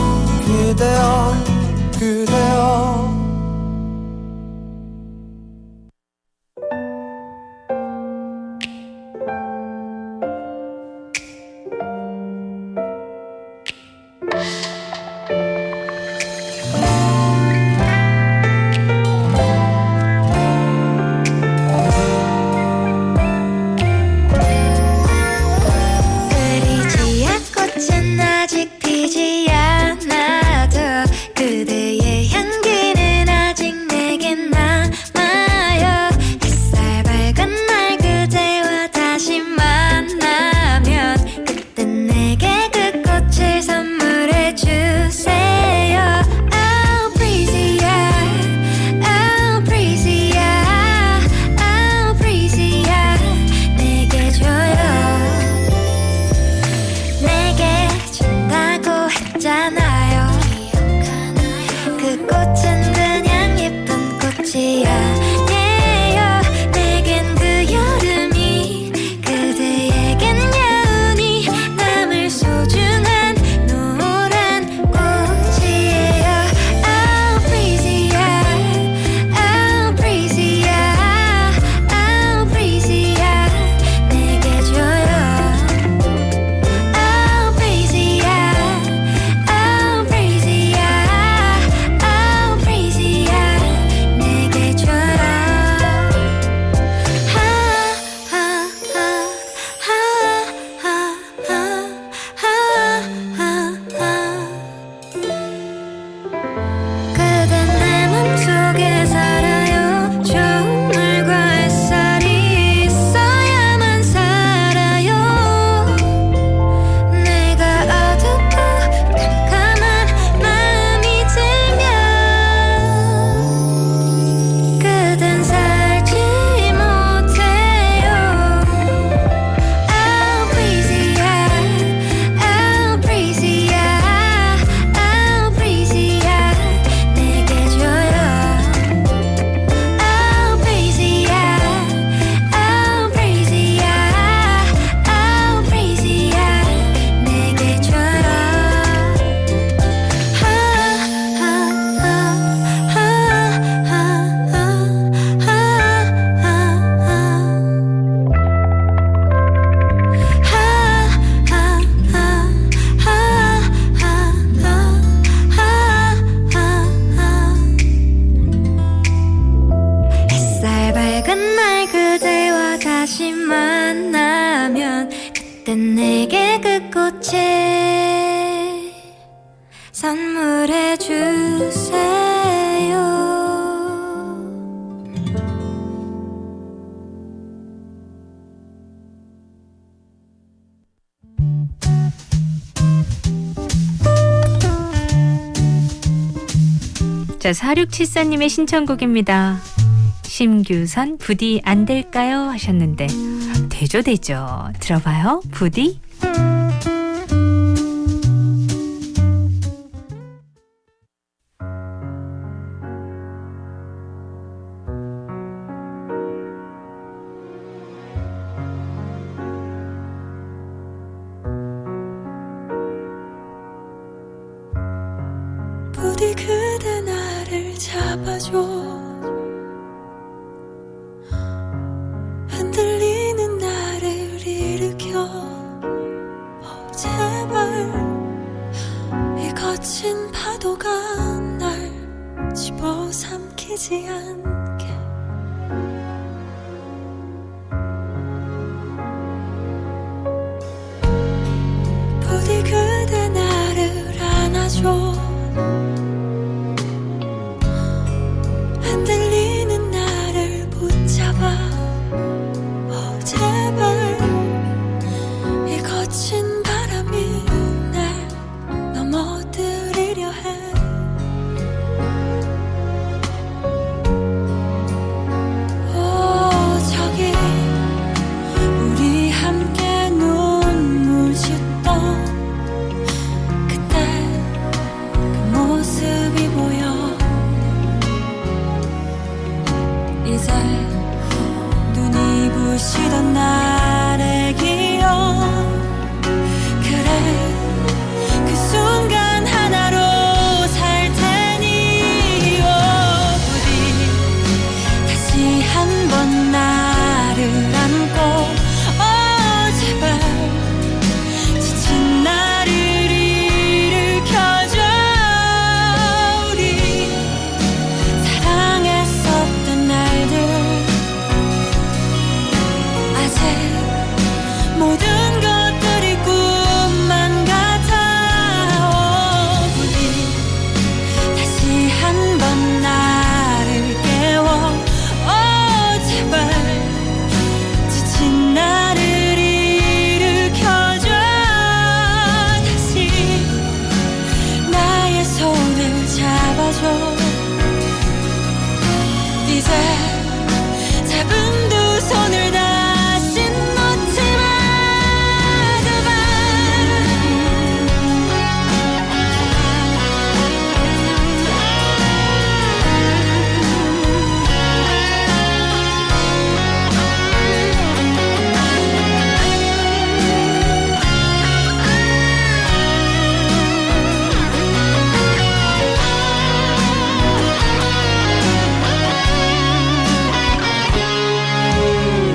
그대여 그대여. 흐리지 않고 꽃은 아직 피지 않아도 그대의 향기는 아직 내겐 남아요. 햇살 밝은 날 그대와 다시 만나면 그때 내게 그 꽃을 선물해 주세요. Oh breezy yeah, oh breezy yeah, oh breezy yeah. 내게 줘요. 내게 준다고 했잖아요. 그 꽃은 그냥 예쁜 꽃이 아니에요. 내겐 그 여름이 그대에겐 여운이 남을 소중한 노란 꽃이에요. Oh breezy yeah, oh breezy yeah, oh breezy yeah. 내게 줘요. Oh 부디 그대와 다시 만나면 그땐 내게 그 꽃을 선물해 주세요. 자, 4674님의 신청곡입니다. 심규선 부디 안 될까요? 하셨는데 되죠. 들어봐요. 부디. 부디 그대 나를 잡아줘. 흔들리는 나를 일으켜. 제발 이 거친 파도가 날 집어삼키지 않게. 부디 그대 나를 안아줘. 흔들리는 나를 붙잡아. 제발 이 거친 바람이 날 넘어뜨리려 해. 오, 저기 우리 함께 눈물 짓던 그때 그 모습이 보여. 이제 눈이 부시던 날의 기억. 그래 그 순간 하나로 살 테니. 부디 다시 한번 나를 안고. 제발 지친 나를 일으켜줘. 우리 사랑했었던 날들 아직 모든 것들이 꿈만 같아. 부디 다시 한번 나를 깨워. 제발 지친 나를 일으켜줘. 다시 나의 손을 잡아줘. 이제 잡은 두 손을 다시 놓지 마. 제발.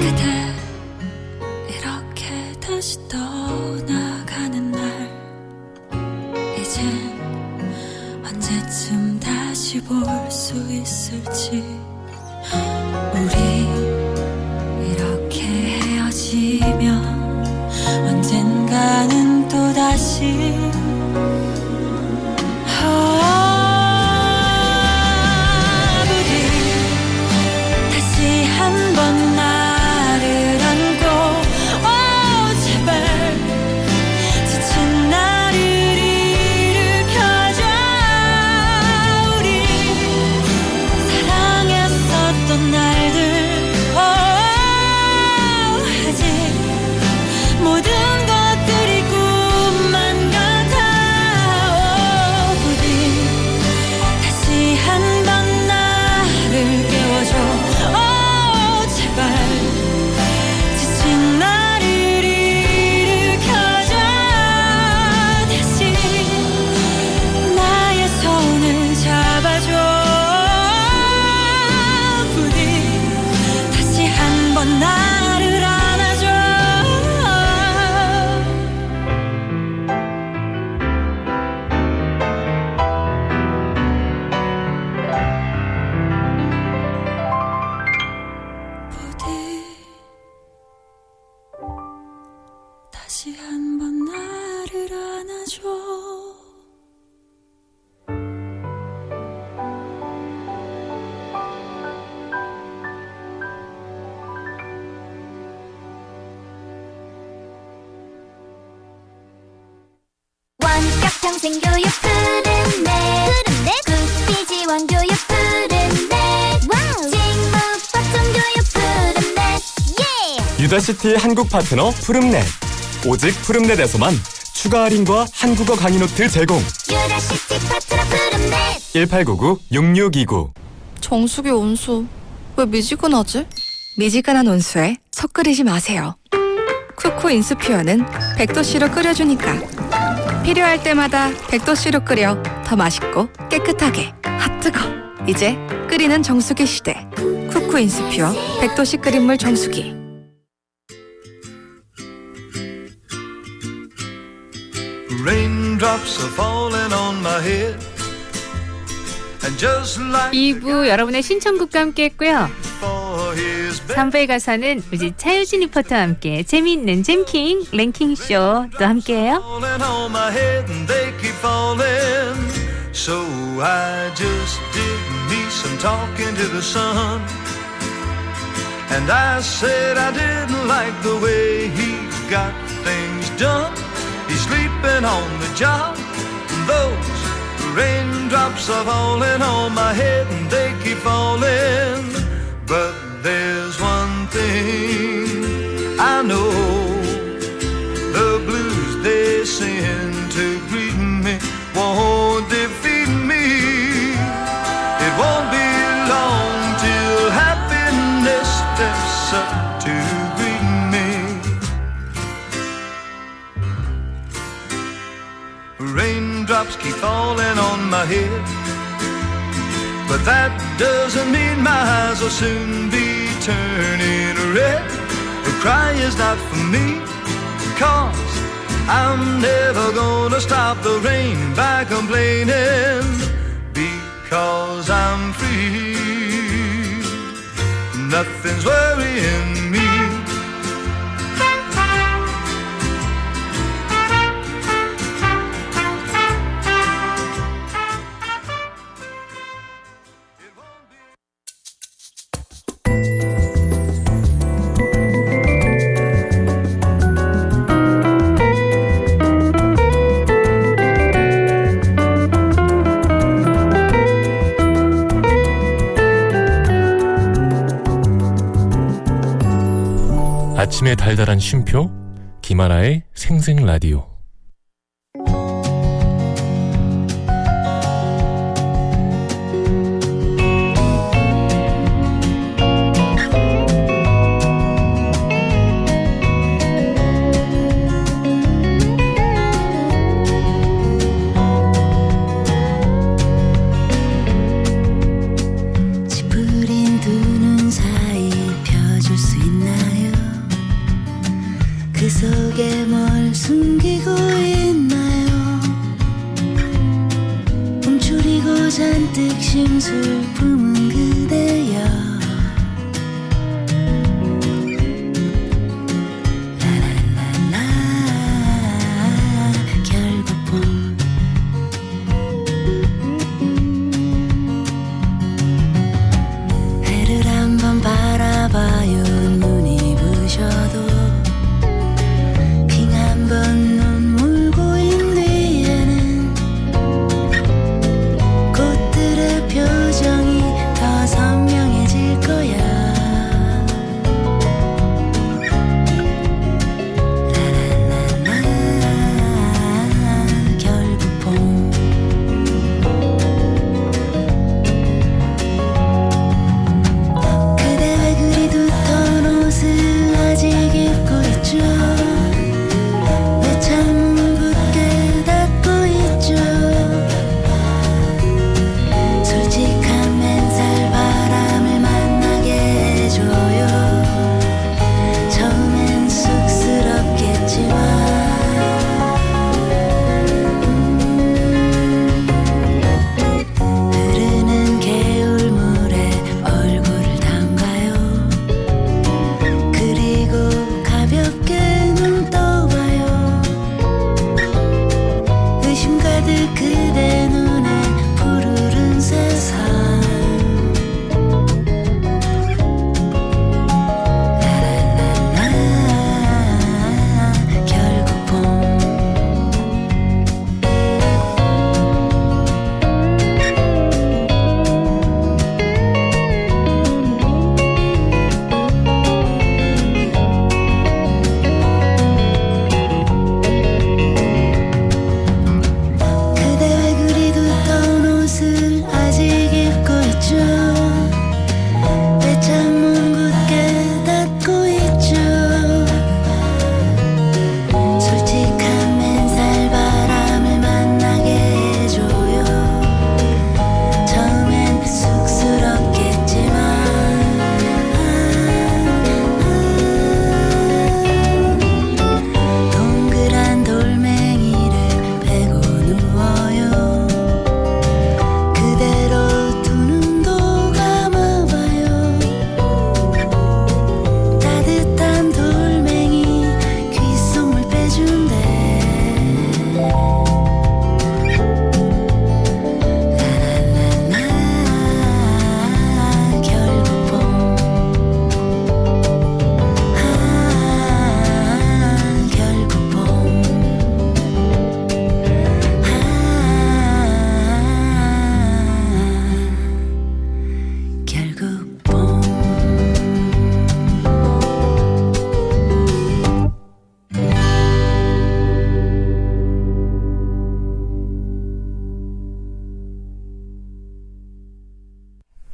그대 이렇게 다시 떠나가는 날. 이젠 언제쯤 다시 볼 수 있을지. 우리 이렇게 헤어지면 언젠가는 또다시 부디 다시 한번 나를 안고. 제발 지친 나를 일으켜줘. 우리 사랑했었던 날들 아직 모든 것들이 꿈만 같아. 부디 다시 한번 나를 깨워줘. 제발 지친 나를 일으켜줘. 다시 나의 손을 잡아줘. 부디 다시 한번 나를 안아줘. 부디 평생 교육 푸른넷 국비 지원 교육 푸른넷 직무법 종교육 푸른넷 예! 유다시티 한국 파트너 푸름넷. 오직 푸름넷에서만 추가 할인과 한국어 강의 노트 제공. 유다시티 파트너 푸른넷 1899-6629. 정수기 온수 왜 미지근하지? 미지근한 온수에 속 끓이지 마세요. 쿠쿠 인스퓨어는 100도씨로 끓여주니까 필요할 때마다 100도씨로 끓여 더 맛있고 깨끗하게. 핫뜨거! 이제 끓이는 정수기 시대. 쿠쿠 인스퓨어 100도씨 끓인물 정수기. Raindrops are falling on my head. And just like 2부 여러분의 신청곡과 함께 했고요. for his bed. 3부에 가서는 우리 차유진 리포터와 함께 재미있는 잼킹 랭킹쇼 또 함께해요. Falling on my head and they keep falling. So I just did me some talking to the sun. And I said I didn't like the way he got things done. He's sleeping on the job. Those raindrops are falling on my head and they keep falling. But there's one thing I know. The blues they send to greet me won't defeat me. It won't be long till happiness steps up to greet me. Raindrops keep falling on my head, but that doesn't mean my eyes will soon be turning red. The cry is not for me, 'cause I'm never gonna stop the rain by complaining, because I'm free. Nothing's worrying me. 아침의 달달한 쉼표 김하나의 생생라디오. 찌푸린 두 눈 사이 펴줄 수 있나요? 그 속에 뭘 숨기고 있나요? 움츠리고 잔뜩 심술 품은 그대여. 라라라라 결국은 해를 한번 바라봐요. 눈이 부셔도 번 눈물 고인 뒤에는 꽃들의 표정이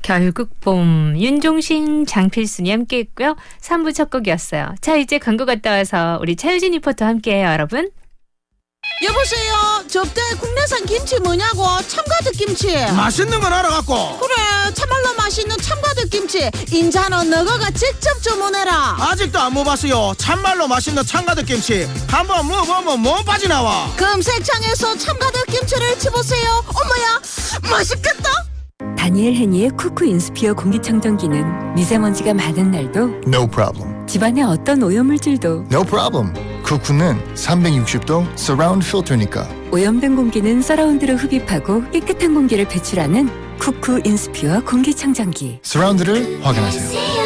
결국 봄, 윤종신, 장필순이 함께했고요. 3부 첫 곡이었어요. 자, 이제 광고 갔다 와서 우리 차유진 리포터 함께해요, 여러분. 여보세요. 접대 국내산 김치 뭐냐고. 참가득 김치. 맛있는 건 알아갖고. 그래, 참말로 맛있는 참가득 김치. 인자는 너가 직접 주문해라. 아직도 안 먹어봤어요. 참말로 맛있는 참가득 김치. 한번 먹어보면 못 빠져나와. 검색창에서 참가득 김치를 치보세요. 엄마야, 맛있겠다. 다니엘 헤니의 쿠쿠 인스피어 공기청정기는 미세먼지가 많은 날도 No problem. 집안의 어떤 오염물질도 No problem. 쿠쿠는 360도 Surround filter니까. 오염된 공기는 서라운드로 흡입하고 깨끗한 공기를 배출하는 쿠쿠 인스피어 공기청정기. Surround를 확인하세요.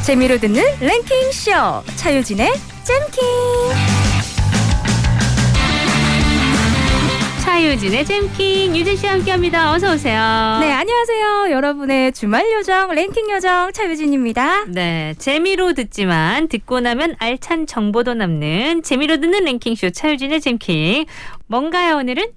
재미로 듣는 랭킹쇼 차유진의 잼킹. 차유진의 잼킹 유진씨와 함께합니다. 어서 오세요. 네, 안녕하세요. 여러분의 주말 요정 랭킹 요정 차유진입니다. 네, 재미로 듣지만 듣고 나면 알찬 정보도 남는 재미로 듣는 랭킹쇼 차유진의 잼킹. 뭔가요 오늘은?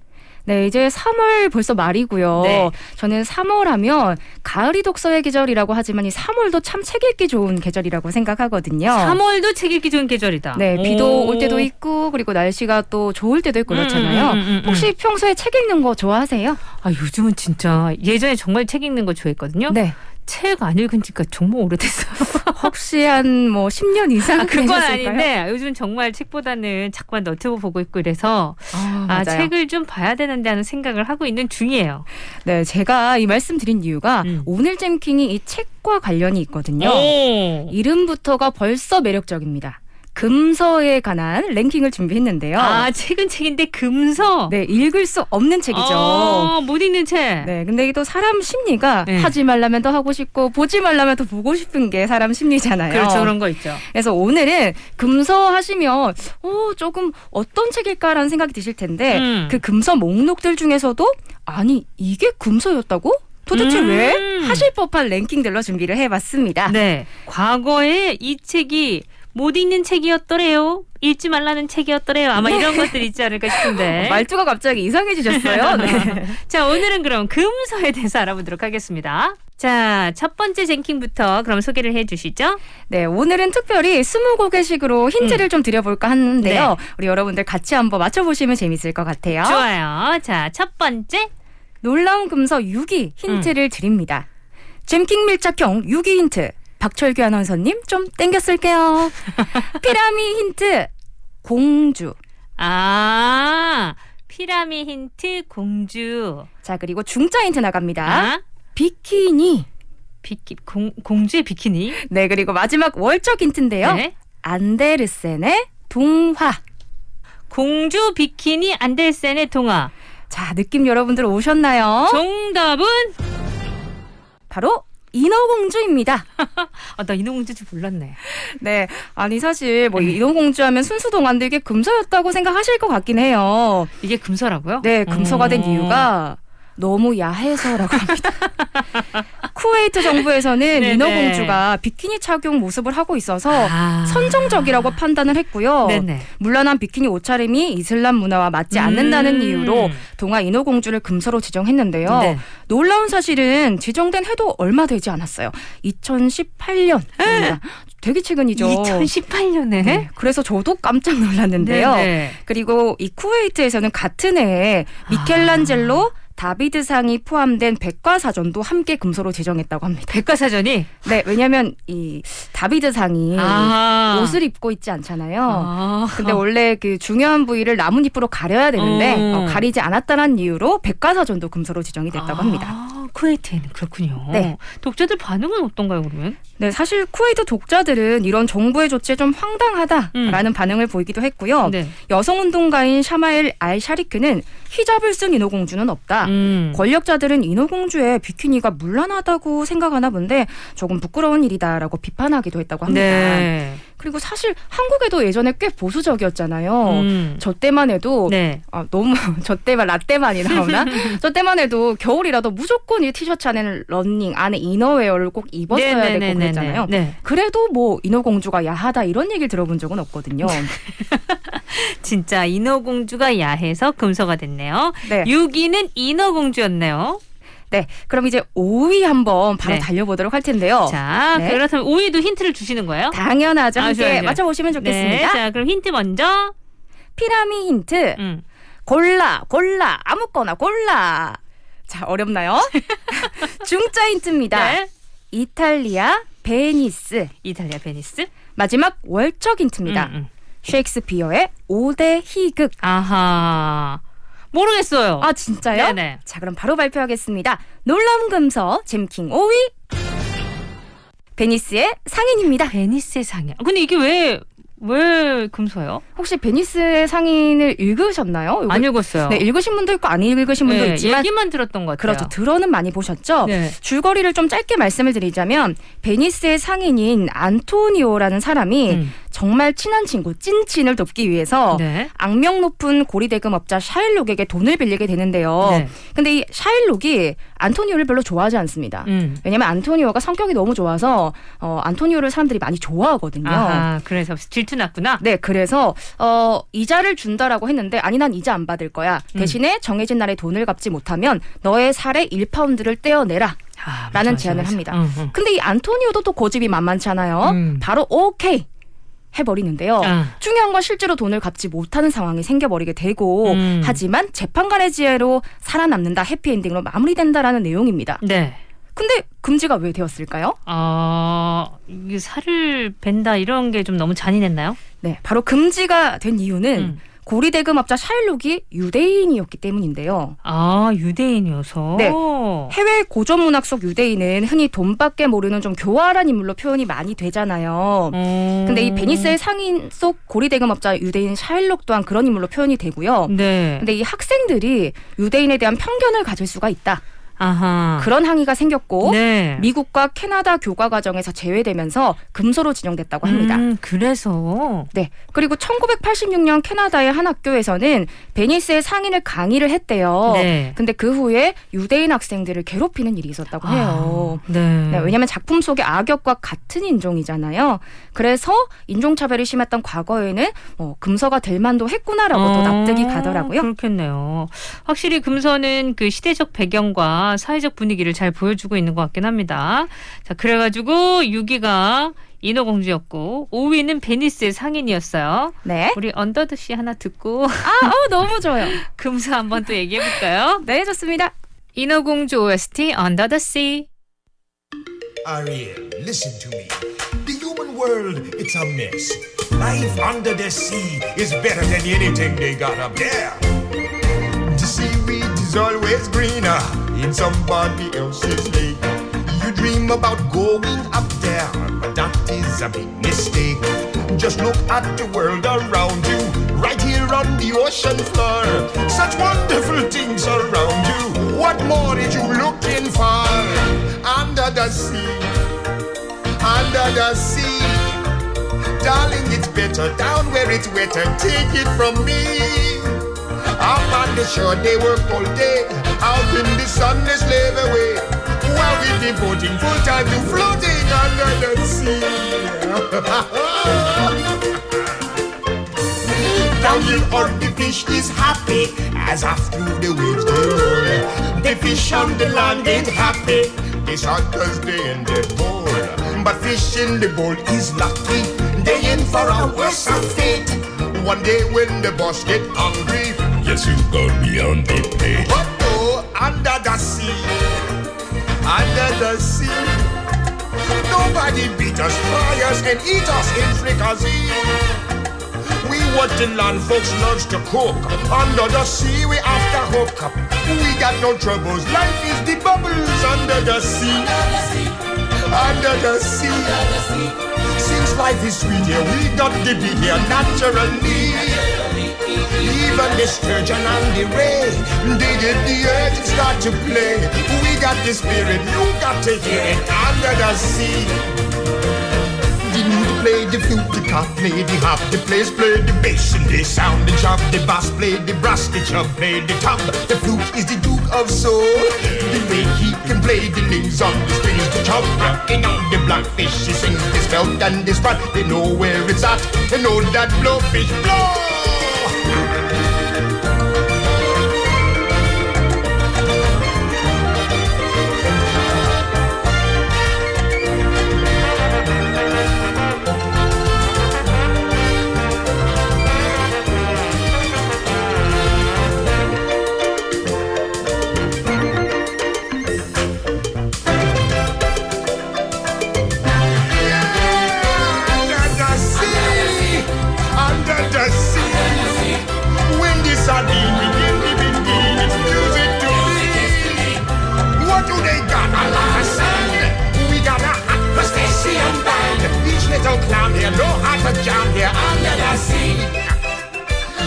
네, 이제 3월 벌써 말이고요. 네. 저는 3월 하면 가을이 독서의 계절이라고 하지만 이 3월도 참 책 읽기 좋은 계절이라고 생각하거든요. 3월도 책 읽기 좋은 계절이다. 네, 비도 올 때도 있고 그리고 날씨가 또 좋을 때도 있고 그렇잖아요. 혹시 평소에 책 읽는 거 좋아하세요? 아, 요즘은 진짜 예전에 정말 책 읽는 거 좋아했거든요. 네. 책 안 읽은 지가 정말 오래됐어요. 혹시 한 뭐 10년 이상 그건 되셨을까요? 아닌데 요즘 정말 책보다는 자꾸만 너튜브 보고 있고 이래서 맞아요. 책을 좀 봐야 되는데 하는 생각을 하고 있는 중이에요. 네, 제가 이 말씀 드린 이유가 오늘 잼킹이 이 책과 관련이 있거든요. 이름부터가 벌써 매력적입니다. 금서에 관한 랭킹을 준비했는데요. 아, 책은 책인데 금서? 네, 읽을 수 없는 책이죠. 못 읽는 책. 네, 근데 이게 또 사람 심리가 하지 말라면 더 하고 싶고 보지 말라면 더 보고 싶은 게 사람 심리잖아요. 그렇죠, 그런 거 있죠. 그래서 오늘은 금서 하시면 조금 어떤 책일까라는 생각이 드실 텐데 그 금서 목록들 중에서도 아니 이게 금서였다고? 도대체 왜? 하실 법한 랭킹들로 준비를 해봤습니다. 네, 과거에 이 책이 못 읽는 책이었더래요. 읽지 말라는 책이었더래요. 아마 이런 것들 있지 않을까 싶은데. 말투가 갑자기 이상해지셨어요. 네. 자, 오늘은 그럼 금서에 대해서 알아보도록 하겠습니다. 자, 첫 번째 랭킹부터 그럼 소개를 해주시죠. 네, 오늘은 특별히 20곡의식으로 힌트를 좀 드려볼까 하는데요. 네. 우리 여러분들 같이 한번 맞춰보시면 재밌을 것 같아요. 좋아요. 자, 첫 번째. 놀라운 금서 6위 힌트를 드립니다. 잼킹 밀착형 6위 힌트. 박철규 아나운서님 좀 땡겼을게요. 피라미 힌트 공주. 아, 피라미 힌트 공주. 자, 그리고 중자 힌트 나갑니다. 비키니. 공주의 비키니. 네, 그리고 마지막 월적 힌트인데요. 네. 안데르센의 동화. 공주 비키니 안데르센의 동화. 자, 느낌 여러분들 오셨나요? 정답은 바로 인어공주입니다. 나 인어공주인지 몰랐네. 네, 아니 사실 뭐 인어공주 하면 순수동화인데 이게 금서였다고 생각하실 것 같긴 해요. 이게 금서라고요? 네, 금서가 된 이유가 너무 야해서라고 합니다. 쿠웨이트 정부에서는 네네. 인어공주가 비키니 착용 모습을 하고 있어서 선정적이라고 판단을 했고요. 네네. 물란한 비키니 옷차림이 이슬람 문화와 맞지 않는다는 이유로 동화 인어공주를 금서로 지정했는데요. 네. 놀라운 사실은 지정된 해도 얼마 되지 않았어요. 2018년입니다. 되게 최근이죠. 2018년에? 네, 그래서 저도 깜짝 놀랐는데요. 네네. 그리고 이 쿠웨이트에서는 같은 해에 미켈란젤로 다비드상이 포함된 백과사전도 함께 금서로 지정했다고 합니다. 백과사전이? 네, 왜냐하면 이 다비드상이 옷을 입고 있지 않잖아요. 근데 원래 그 중요한 부위를 나뭇잎으로 가려야 되는데 가리지 않았다는 이유로 백과사전도 금서로 지정이 됐다고 합니다. 쿠웨이트에는 그렇군요. 네. 독자들 반응은 어떤가요, 그러면? 네, 사실 쿠웨이트 독자들은 이런 정부의 조치에 좀 황당하다라는 반응을 보이기도 했고요. 네. 여성운동가인 샤마엘 알 샤리크는 히잡을 쓴 인어공주는 없다. 권력자들은 인어공주의 비키니가 문란하다고 생각하나 본데 조금 부끄러운 일이다라고 비판하기도 했다고 합니다. 네. 그리고 사실 한국에도 예전에 꽤 보수적이었잖아요. 저 때만 해도 너무 저 때만 라떼만이 나오나? 저 때만 해도 겨울이라도 무조건 이 티셔츠 안에는 러닝, 안에 이너웨어를 꼭 입었어야 되고 그랬잖아요. 그래도 뭐 인어공주가 야하다 이런 얘기를 들어본 적은 없거든요. 진짜 인어공주가 야해서 금서가 됐네요. 6위는 인어공주였네요. 네, 그럼 이제 5위 한번 바로 달려보도록 할 텐데요. 자, 그렇다면 5위도 힌트를 주시는 거예요? 당연하죠. 함께 좋아요. 맞춰보시면 좋겠습니다. 자, 그럼 힌트 먼저. 피라미 힌트. 골라, 아무거나 골라. 자, 어렵나요? 중자 힌트입니다. 이탈리아, 베니스. 이탈리아, 베니스. 마지막 월척 힌트입니다. 셰익스피어의 5대 희극. 아하. 모르겠어요. 아, 진짜요? 네네. 자, 그럼 바로 발표하겠습니다. 놀라운 금서 잼킹 5위. 베니스의 상인입니다. 베니스의 상인. 근데 이게 왜 금서요? 혹시 베니스의 상인을 읽으셨나요? 안 읽었어요. 네, 읽으신 분도 있고 안 읽으신 분도 있지만 얘기만 들었던 것 같아요. 그렇죠. 들어는 많이 보셨죠? 줄거리를 좀 짧게 말씀을 드리자면 베니스의 상인인 안토니오라는 사람이 정말 친한 친구 찐친을 돕기 위해서 악명 높은 고리대금업자 샤일록에게 돈을 빌리게 되는데요. 근데 이 샤일록이 안토니오를 별로 좋아하지 않습니다. 왜냐면 안토니오가 성격이 너무 좋아서 안토니오를 사람들이 많이 좋아하거든요. 아하, 그래서 질투 났구나. 네, 그래서 이자를 준다라고 했는데 아니 난 이자 안 받을 거야. 대신에 정해진 날에 돈을 갚지 못하면 너의 살에 1파운드를 떼어내라. 라는 제안을 합니다. 근데 이 안토니오도 또 고집이 만만찮아요. 바로 오케이 해버리는데요. 중요한 건 실제로 돈을 갚지 못하는 상황이 생겨버리게 되고 하지만 재판관의 지혜로 살아남는다, 해피엔딩으로 마무리된다라는 내용입니다. 근데 금지가 왜 되었을까요? 이게 살을 벤다 이런 게 좀 너무 잔인했나요? 네, 바로 금지가 된 이유는 고리대금업자 샤일록이 유대인이었기 때문인데요. 아, 유대인이어서? 네. 해외 고전문학 속 유대인은 흔히 돈밖에 모르는 좀 교활한 인물로 표현이 많이 되잖아요. 근데 이 베니스의 상인 속 고리대금업자 유대인 샤일록 또한 그런 인물로 표현이 되고요. 근데 이 학생들이 유대인에 대한 편견을 가질 수가 있다. 그런 항의가 생겼고 미국과 캐나다 교과 과정에서 제외되면서 금서로 지정됐다고 합니다. 그래서 그리고 1986년 캐나다의 한 학교에서는 베니스의 상인을 강의를 했대요. 근데 그 후에 유대인 학생들을 괴롭히는 일이 있었다고 해요. 왜냐하면 작품 속의 악역과 같은 인종이잖아요. 그래서 인종차별이 심했던 과거에는 금서가 될 만도 했구나라고도 납득이 가더라고요. 그렇겠네요. 확실히 금서는 그 시대적 배경과 사회적 분위기를 잘 보여주고 있는 것 같긴 합니다. 자, 그래가지고 6위가 인어공주였고 5위는 베니스의 상인이었어요. 우리 언더더 씨 하나 듣고 너무 좋아요. 금서 한번 또 얘기해볼까요? 네, 좋습니다. 인어공주 OST Under the Sea. Ariel, listen to me. The human world, it's a mess. Life under the sea is better than anything they got up there. The seaweed is always greener in somebody else's lake. You dream about going up there, but that is a big mistake. Just look at the world around you, right here on the ocean floor. Such wonderful things around you. What more are you looking for? Under the sea, under the sea. Darling, it's better down where it's wetter. Take it from me. Up on the shore they work all day, out in the sun they slave away, while we devoting full time to floating under the sea. Down here on the fish is happy, as after the waves they roll. The fish on the land ain't happy, it's hot cause they in the bowl. But fish in the bowl is lucky, they in for a worse fate. One day when the boss get hungry, yes, you gonna be on the plate. Oh, under the sea, under the sea. Nobody beat us, fry us, and eat us in fricassee. We what the land folks loves to cook. Under the sea, we after hook up. We got no troubles. Life is the bubbles under the sea. Under the sea. Since life is sweet here, we got to be here naturally. Even the sturgeon and the ray, they get the earth and start to play. We got the spirit, you got to hear it under the sea. played the flute, the cop played the harp, the players played the bass, and they sounded sharp. The bass played the brass, the chub played the top. The flute is the Duke of Soul. The way he can play the names on the strings, the chub rocking on the blackfish. He sings this belt and this spot. They know where it's at. They know that blowfish blow.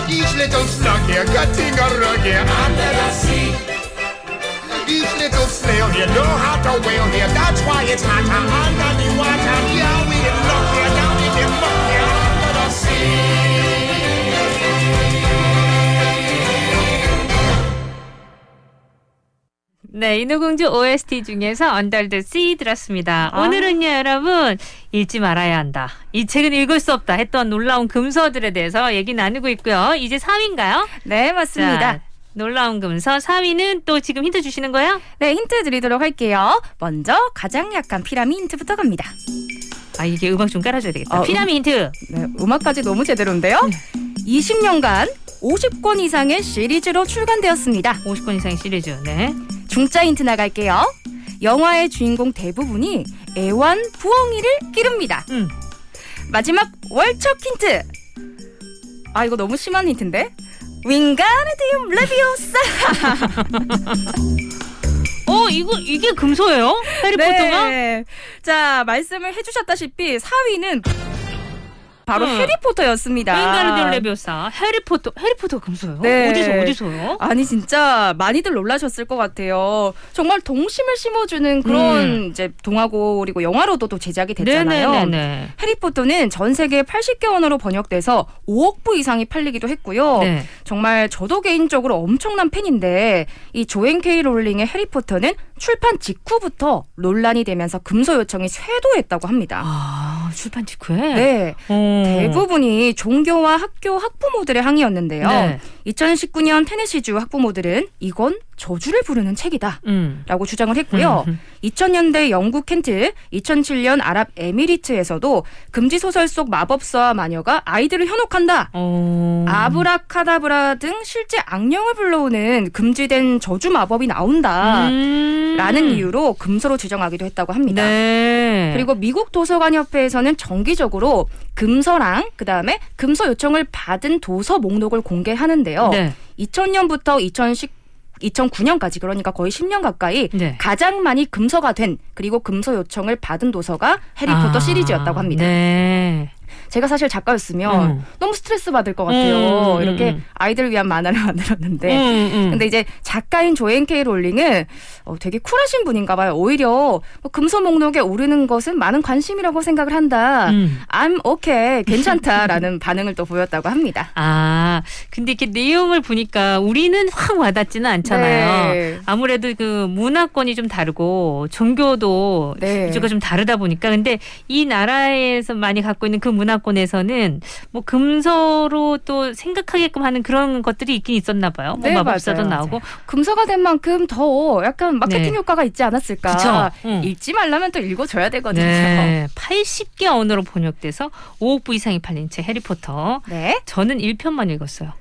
Each little slug here, cutting a rug here under the sea. Each little snail here know how to whale here. That's why it's hotter under the water. Yeah, we in luck here, down in the muck here under the sea. 네, 인어공주 OST 중에서 Under the Sea 들었습니다. 오늘은요, 여러분, 읽지 말아야 한다. 이 책은 읽을 수 없다 했던 놀라운 금서들에 대해서 얘기 나누고 있고요. 이제 4위인가요? 네, 맞습니다. 자, 놀라운 금서 4위는 또 지금 힌트 주시는 거예요? 네, 힌트 드리도록 할게요. 먼저 가장 약한 피라미 힌트부터 갑니다. 아, 이게 음악 좀 깔아줘야 되겠다. 피라미 힌트. 네, 음악까지 너무 제대로인데요. 20년간 50권 이상의 시리즈로 출간되었습니다. 50권 이상의 시리즈. 네. 중짜 힌트 나갈게요. 영화의 주인공 대부분이 애완 부엉이를 기릅니다. 마지막 월척 힌트. 아, 이거 너무 심한 힌트인데. 윙가르디움 레비오사. 이게 금소예요? 해리포터가? 네. 자, 말씀을 해주셨다시피 4위는 바로 해리포터였습니다. 윙가르디움 레비오사. 해리포터 금소요? 네. 어디서요? 아니 진짜 많이들 놀라셨을 것 같아요. 정말 동심을 심어주는 그런 이제 동화고 그리고 영화로도 또 제작이 됐잖아요. 네네네네. 해리포터는 전 세계 80개 언어로 번역돼서 5억 부 이상이 팔리기도 했고요. 네. 정말 저도 개인적으로 엄청난 팬인데 이 조앤 케이 롤링의 해리포터는 출판 직후부터 논란이 되면서 금소 요청이 쇄도했다고 합니다. 아, 출판 직후에? 네. 대부분이 종교와 학교 학부모들의 항의였는데요. 네. 2019년 테네시주 학부모들은 이건 저주를 부르는 책이다 라고 주장을 했고요. 2000년대 영국 켄트, 2007년 아랍에미리트에서도 금지소설 속 마법사와 마녀가 아이들을 현혹한다. 아브라카다브라 등 실제 악령을 불러오는 금지된 저주 마법이 나온다. 라는 이유로 금소로 지정하기도 했다고 합니다. 네. 그리고 미국 도서관협회에서는 정기적으로 금서랑 그다음에 금서 요청을 받은 도서 목록을 공개하는데요. 네. 2000년부터 2009년까지 그러니까 거의 10년 가까이 네. 가장 많이 금서가 된 그리고 금서 요청을 받은 도서가 해리포터 시리즈였다고 합니다. 네. 제가 사실 작가였으면 너무 스트레스 받을 것 같아요. 이렇게 아이들을 위한 만화를 만들었는데 근데 이제 작가인 조앤 케이 롤링은 되게 쿨하신 분인가 봐요. 오히려 금서 목록에 오르는 것은 많은 관심이라고 생각을 한다. I'm okay, 괜찮다라는 반응을 또 보였다고 합니다. 아, 근데 이렇게 내용을 보니까 우리는 확 와닿지는 않잖아요. 네. 아무래도 그 문화권이 좀 다르고 종교도 네. 이쪽가 좀 다르다 보니까 근데 이 나라에서 많이 갖고 있는 그 문화권에서는 뭐 금서로 또 생각하게끔 하는 그런 것들이 있긴 있었나 봐요. 네, 마법사도 맞아요. 나오고. 금서가 된 만큼 더 약간 마케팅 네. 효과가 있지 않았을까. 그쵸? 읽지 말라면 또 읽어줘야 되거든요. 네, 80개 언어로 번역돼서 5억 부 이상이 팔린 책 해리포터. 네. 저는 1편만 읽었어요.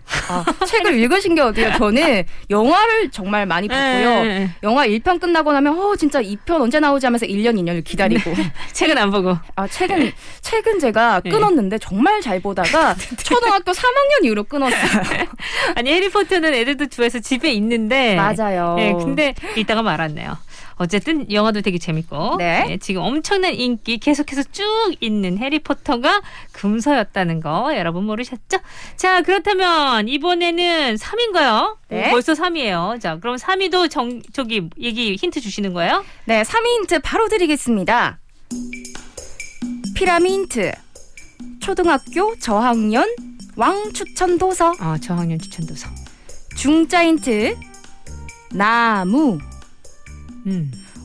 책을 읽으신 게 어디예요? 저는 영화를 정말 많이 봤고요. 네. 영화 1편 끝나고 나면 진짜 2편 언제 나오지 하면서 1년, 2년을 기다리고. 책은 안 보고. 책은 제가 끊었는데 정말 잘 보다가 초등학교 3학년 이후로 끊었어요. 아니 해리포터는 애들도 좋아해서 집에 있는데 맞아요. 네, 근데 읽다가 말았네요. 어쨌든 영화도 되게 재밌고 네. 지금 엄청난 인기 계속해서 쭉 있는 해리포터가 금서였다는 거 여러분 모르셨죠? 자, 그렇다면 이번에는 3위인가요? 네. 벌써 3위예요. 자, 그럼 3위도 얘기 힌트 주시는 거예요? 네, 3위 힌트 바로 드리겠습니다. 피라미 힌트. 초등학교 저학년 왕 추천 도서. 저학년 추천 도서. 중자 힌트 나무.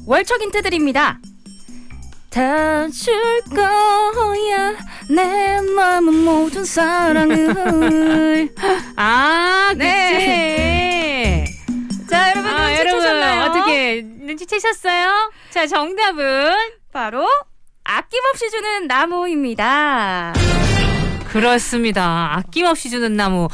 월척 힌트 드립니다. 다 줄 거야 내 마음은 모든 사랑을. 그치. 네. 자, 여러분 눈치채셨나요? 어떻게 눈치채셨어요? 자, 정답은 바로 아낌없이 주는 나무입니다. 그렇습니다. 아낌없이 주는 나무.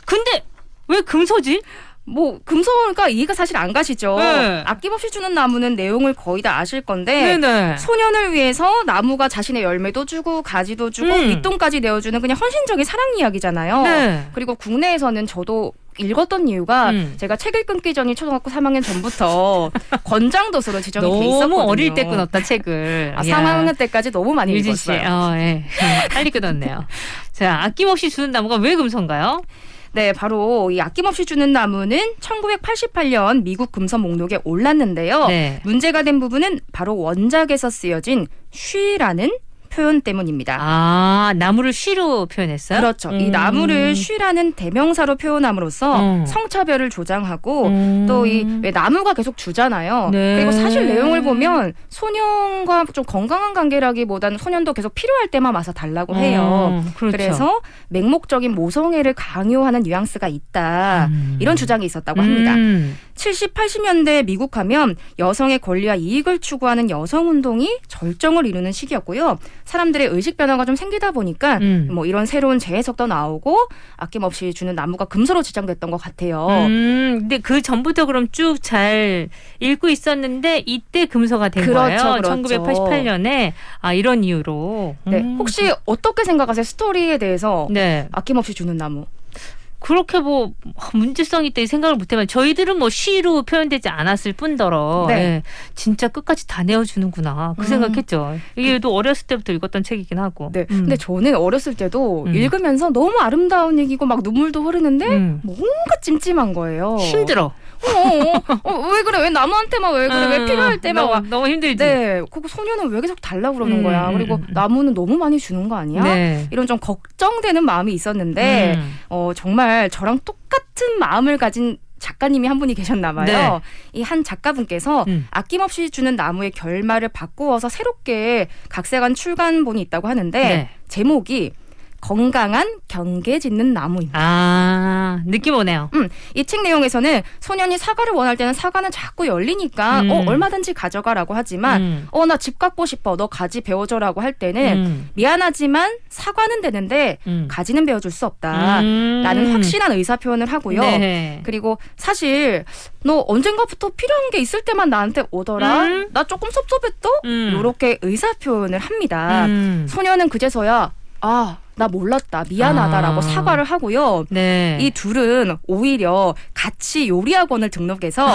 근데 왜 금소지? 뭐 금소가 이해가 사실 안 가시죠. 네. 아낌없이 주는 나무는 내용을 거의 다 아실 건데 네네. 소년을 위해서 나무가 자신의 열매도 주고 가지도 주고 윗돈까지 내어주는 그냥 헌신적인 사랑 이야기잖아요. 네. 그리고 국내에서는 저도 읽었던 이유가 제가 책을 끊기 전이 초등학교 3학년 전부터 권장도서로 지정이 돼 있었거든요. 너무 어릴 때 끊었다 책을. 3학년 때까지 너무 많이 유진 씨, 읽었어요. 예. 빨리 끊었네요. 자, 아낌없이 주는 나무가 왜 금소인가요? 네, 바로 이 아낌없이 주는 나무는 1988년 미국 금서 목록에 올랐는데요. 네. 문제가 된 부분은 바로 원작에서 쓰여진 쉬라는 표현 때문입니다. 나무를 쉬로 표현했어요? 그렇죠. 이 나무를 쉬라는 대명사로 표현함으로써 성차별을 조장하고 또 이 왜 나무가 계속 주잖아요. 네. 그리고 사실 내용을 보면 소년과 좀 건강한 관계라기보다는 소년도 계속 필요할 때만 와서 달라고 해요. 그렇죠. 그래서 맹목적인 모성애를 강요하는 뉘앙스가 있다. 이런 주장이 있었다고 합니다. 70, 80년대 미국 하면 여성의 권리와 이익을 추구하는 여성운동이 절정을 이루는 시기였고요. 사람들의 의식 변화가 좀 생기다 보니까 뭐 이런 새로운 재해석도 나오고 아낌없이 주는 나무가 금소로 지정됐던 것 같아요. 근데 그 전부터 그럼 쭉 잘 읽고 있었는데 이때 금소가 된 거예요. 그렇죠. 1988년에 이런 이유로. 네. 혹시 어떻게 생각하세요? 스토리에 대해서 네. 아낌없이 주는 나무. 그렇게 뭐 문제성이 있다 이 생각을 못해만 저희들은 뭐 시로 표현되지 않았을 뿐더러 네. 진짜 끝까지 다 내어주는구나 그 생각했죠. 이게 또 어렸을 때부터 읽었던 책이긴 하고. 네. 근데 저는 어렸을 때도 읽으면서 너무 아름다운 얘기고 막 눈물도 흐르는데 뭔가 찜찜한 거예요. 힘들어. 왜 그래? 왜 나무한테만 왜 그래? 왜 필요할 때만 너무 힘들지. 네. 그리고 소녀는 왜 계속 달라고 그러는 거야? 그리고 나무는 너무 많이 주는 거 아니야? 네. 이런 좀 걱정되는 마음이 있었는데 정말 저랑 똑같은 마음을 가진 작가님이 한 분이 계셨나 봐요. 네. 이 한 작가분께서 아낌없이 주는 나무의 결말을 바꾸어서 새롭게 각색한 출간본이 있다고 하는데 네. 제목이 건강한 경계 짓는 나무입니다. 느낌 오네요. 이 책 내용에서는 소년이 사과를 원할 때는 사과는 자꾸 열리니까 얼마든지 가져가라고 하지만 나 집 갖고 싶어 너 가지 배워줘라고 할 때는 미안하지만 사과는 되는데 가지는 배워줄 수 없다 라는 확실한 의사표현을 하고요. 네. 그리고 사실 너 언젠가부터 필요한 게 있을 때만 나한테 오더라 나 조금 섭섭했어? 이렇게 의사표현을 합니다. 소년은 그제서야 나 몰랐다. 미안하다라고 사과를 하고요. 네. 이 둘은 오히려 같이 요리학원을 등록해서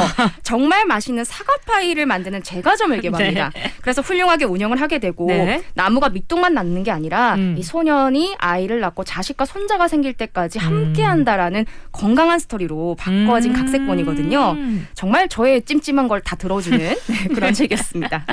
정말 맛있는 사과파이를 만드는 제과점을 개방합니다. 네. 그래서 훌륭하게 운영을 하게 되고 네. 나무가 밑동만 낳는 게 아니라 이 소년이 아이를 낳고 자식과 손자가 생길 때까지 함께한다라는 건강한 스토리로 바꿔진 각색본이거든요. 정말 저의 찜찜한 걸 다 들어주는 그런 책이었습니다.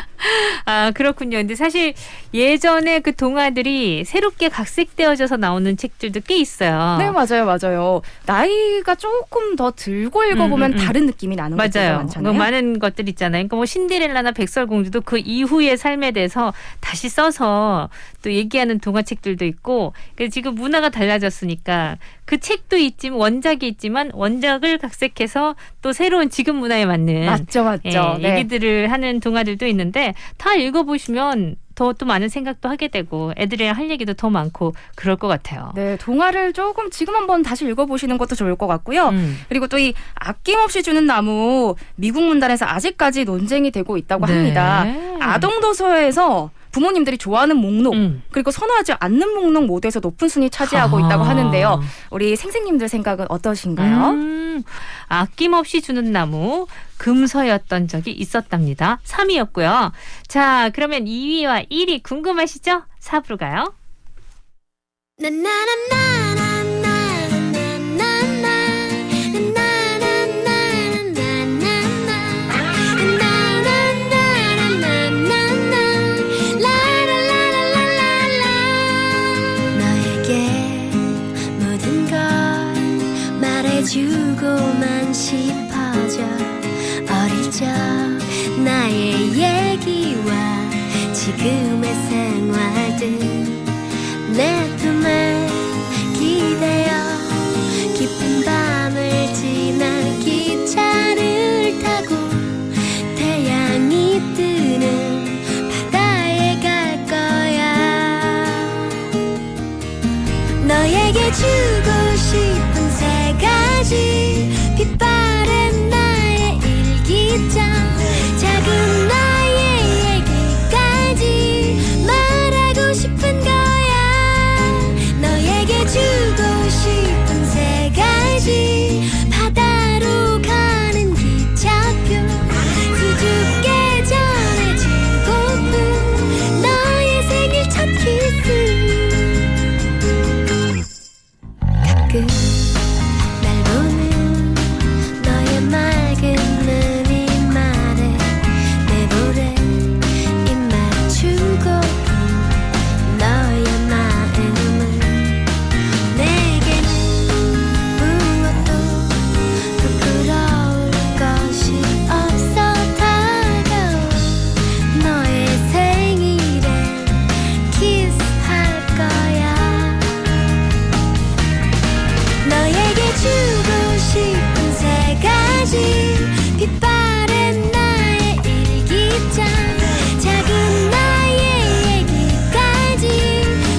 그렇군요. 근데 사실 예전에 그 동화들이 새롭게 각색되어져서 나오는 책들도 꽤 있어요. 네, 맞아요. 나이가 조금 더 들고 읽어보면 다른 느낌이 나는 것들이 많잖아요. 많은 것들 있잖아요. 그러니까 뭐 신데렐라나 백설공주도 그 이후의 삶에 대해서 다시 써서 또 얘기하는 동화책들도 있고 지금 문화가 달라졌으니까 그 책도 있지만 원작이 있지만 원작을 각색해서 또 새로운 지금 문화에 맞는 맞죠. 네. 얘기들을 하는 동화들도 있는데 다 읽어보시면 더 또 많은 생각도 하게 되고 애들이랑 할 얘기도 더 많고 그럴 것 같아요. 네, 동화를 조금 지금 한번 다시 읽어보시는 것도 좋을 것 같고요. 그리고 또 이 아낌없이 주는 나무 미국 문단에서 아직까지 논쟁이 되고 있다고 합니다. 아동도서에서 부모님들이 좋아하는 목록 그리고 선호하지 않는 목록 모두에서 높은 순위 차지하고 있다고 하는데요. 우리 생생님들 생각은 어떠신가요? 아낌없이 주는 나무 금서였던 적이 있었답니다. 3위였고요. 자, 그러면 2위와 1위 궁금하시죠? 4부로 가요. 주고만 싶어져 어릴 적 나의 얘기와 지금의 생활들 내 품에 기대어 깊은 밤을 지나 기차를 타고 태양이 뜨는 바다에 갈 거야. 너에게 주고 싶은 세 가지 빛바랜 나의 일기장 작은 나의 얘기까지 말하고 싶은 거야. 너에게 주고 싶은 세 가지 바다로 가는 기차표 수줍게 전해주고픈 너의 생일 첫 키스. 가끔 날 보는 너의 맑은 눈이 말해 내 볼에 입 맞추고픈 너의 마음은 내게는 무엇도 부끄러울 것이 없어 다가와 너의 생일에 키스할 거야. 너에게 주고 싶은 세 가지 빛바랜 나의 일기장 작은 나의 얘기까지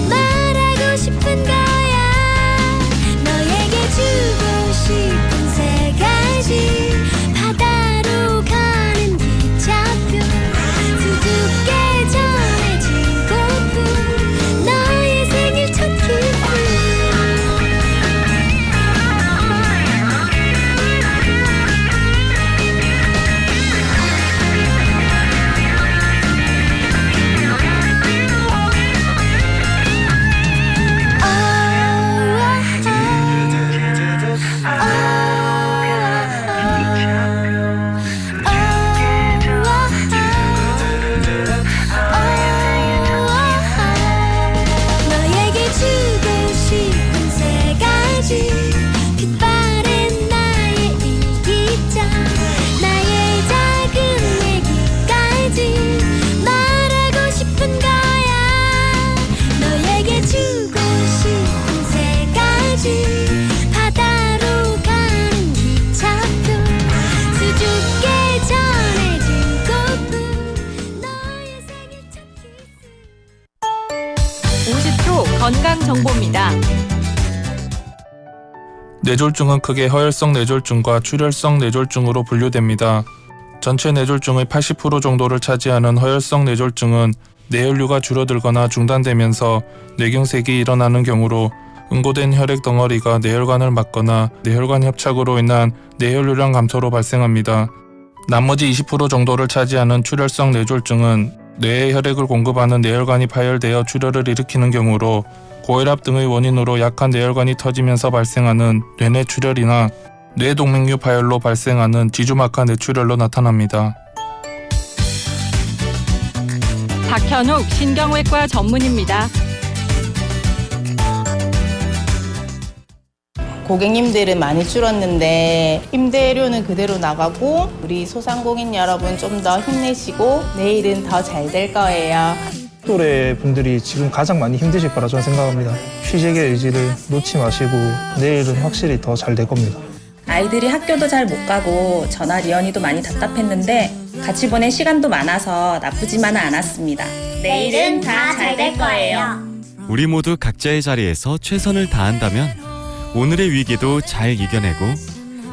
말하고 싶은 거야. 너에게 주고 싶은 세 가지 바다로 가는 기차표 수줍게 전해주고픈 너의 생일 첫 키스. 너에게 주고 싶은 세 가지 빛바랜 나의 일기장 나의 작은 얘기까지 말하고 싶은 거야. 너에게 주고 싶은 세 가지 바다로 가는 기차표 수줍게 전해주고픈 너의 생일 첫 키스. 50초 건강 정보입니다. 뇌졸중은 크게 허혈성 뇌졸중과 출혈성 뇌졸중으로 분류됩니다. 전체 뇌졸중의 80% 정도를 차지하는 허혈성 뇌졸중은 뇌혈류가 줄어들거나 중단되면서 뇌경색이 일어나는 경우로 응고된 혈액 덩어리가 뇌혈관을 막거나 뇌혈관 협착으로 인한 뇌혈류량 감소로 발생합니다. 나머지 20% 정도를 차지하는 출혈성 뇌졸중은 뇌에 혈액을 공급하는 뇌혈관이 파열되어 출혈을 일으키는 경우로 고혈압 등의 원인으로 약한 뇌혈관이 터지면서 발생하는 뇌내 출혈이나 뇌동맥류 파열로 발생하는 지주막하 뇌출혈로 나타납니다. 박현욱 신경외과 전문입니다. 고객님들은 많이 줄었는데 임대료는 그대로 나가고 우리 소상공인 여러분 좀 더 힘내시고 내일은 더 잘 될 거예요. 또래 분들이 지금 가장 많이 힘드실 거라 저는 생각합니다. 취직의 의지를 놓지 마시고 내일은 확실히 더 잘 될 겁니다. 아이들이 학교도 잘 못 가고 전화 리언이도 많이 답답했는데 같이 보낼 시간도 많아서 나쁘지만은 않았습니다. 내일은 다 잘 될 거예요. 우리 모두 각자의 자리에서 최선을 다한다면 오늘의 위기도 잘 이겨내고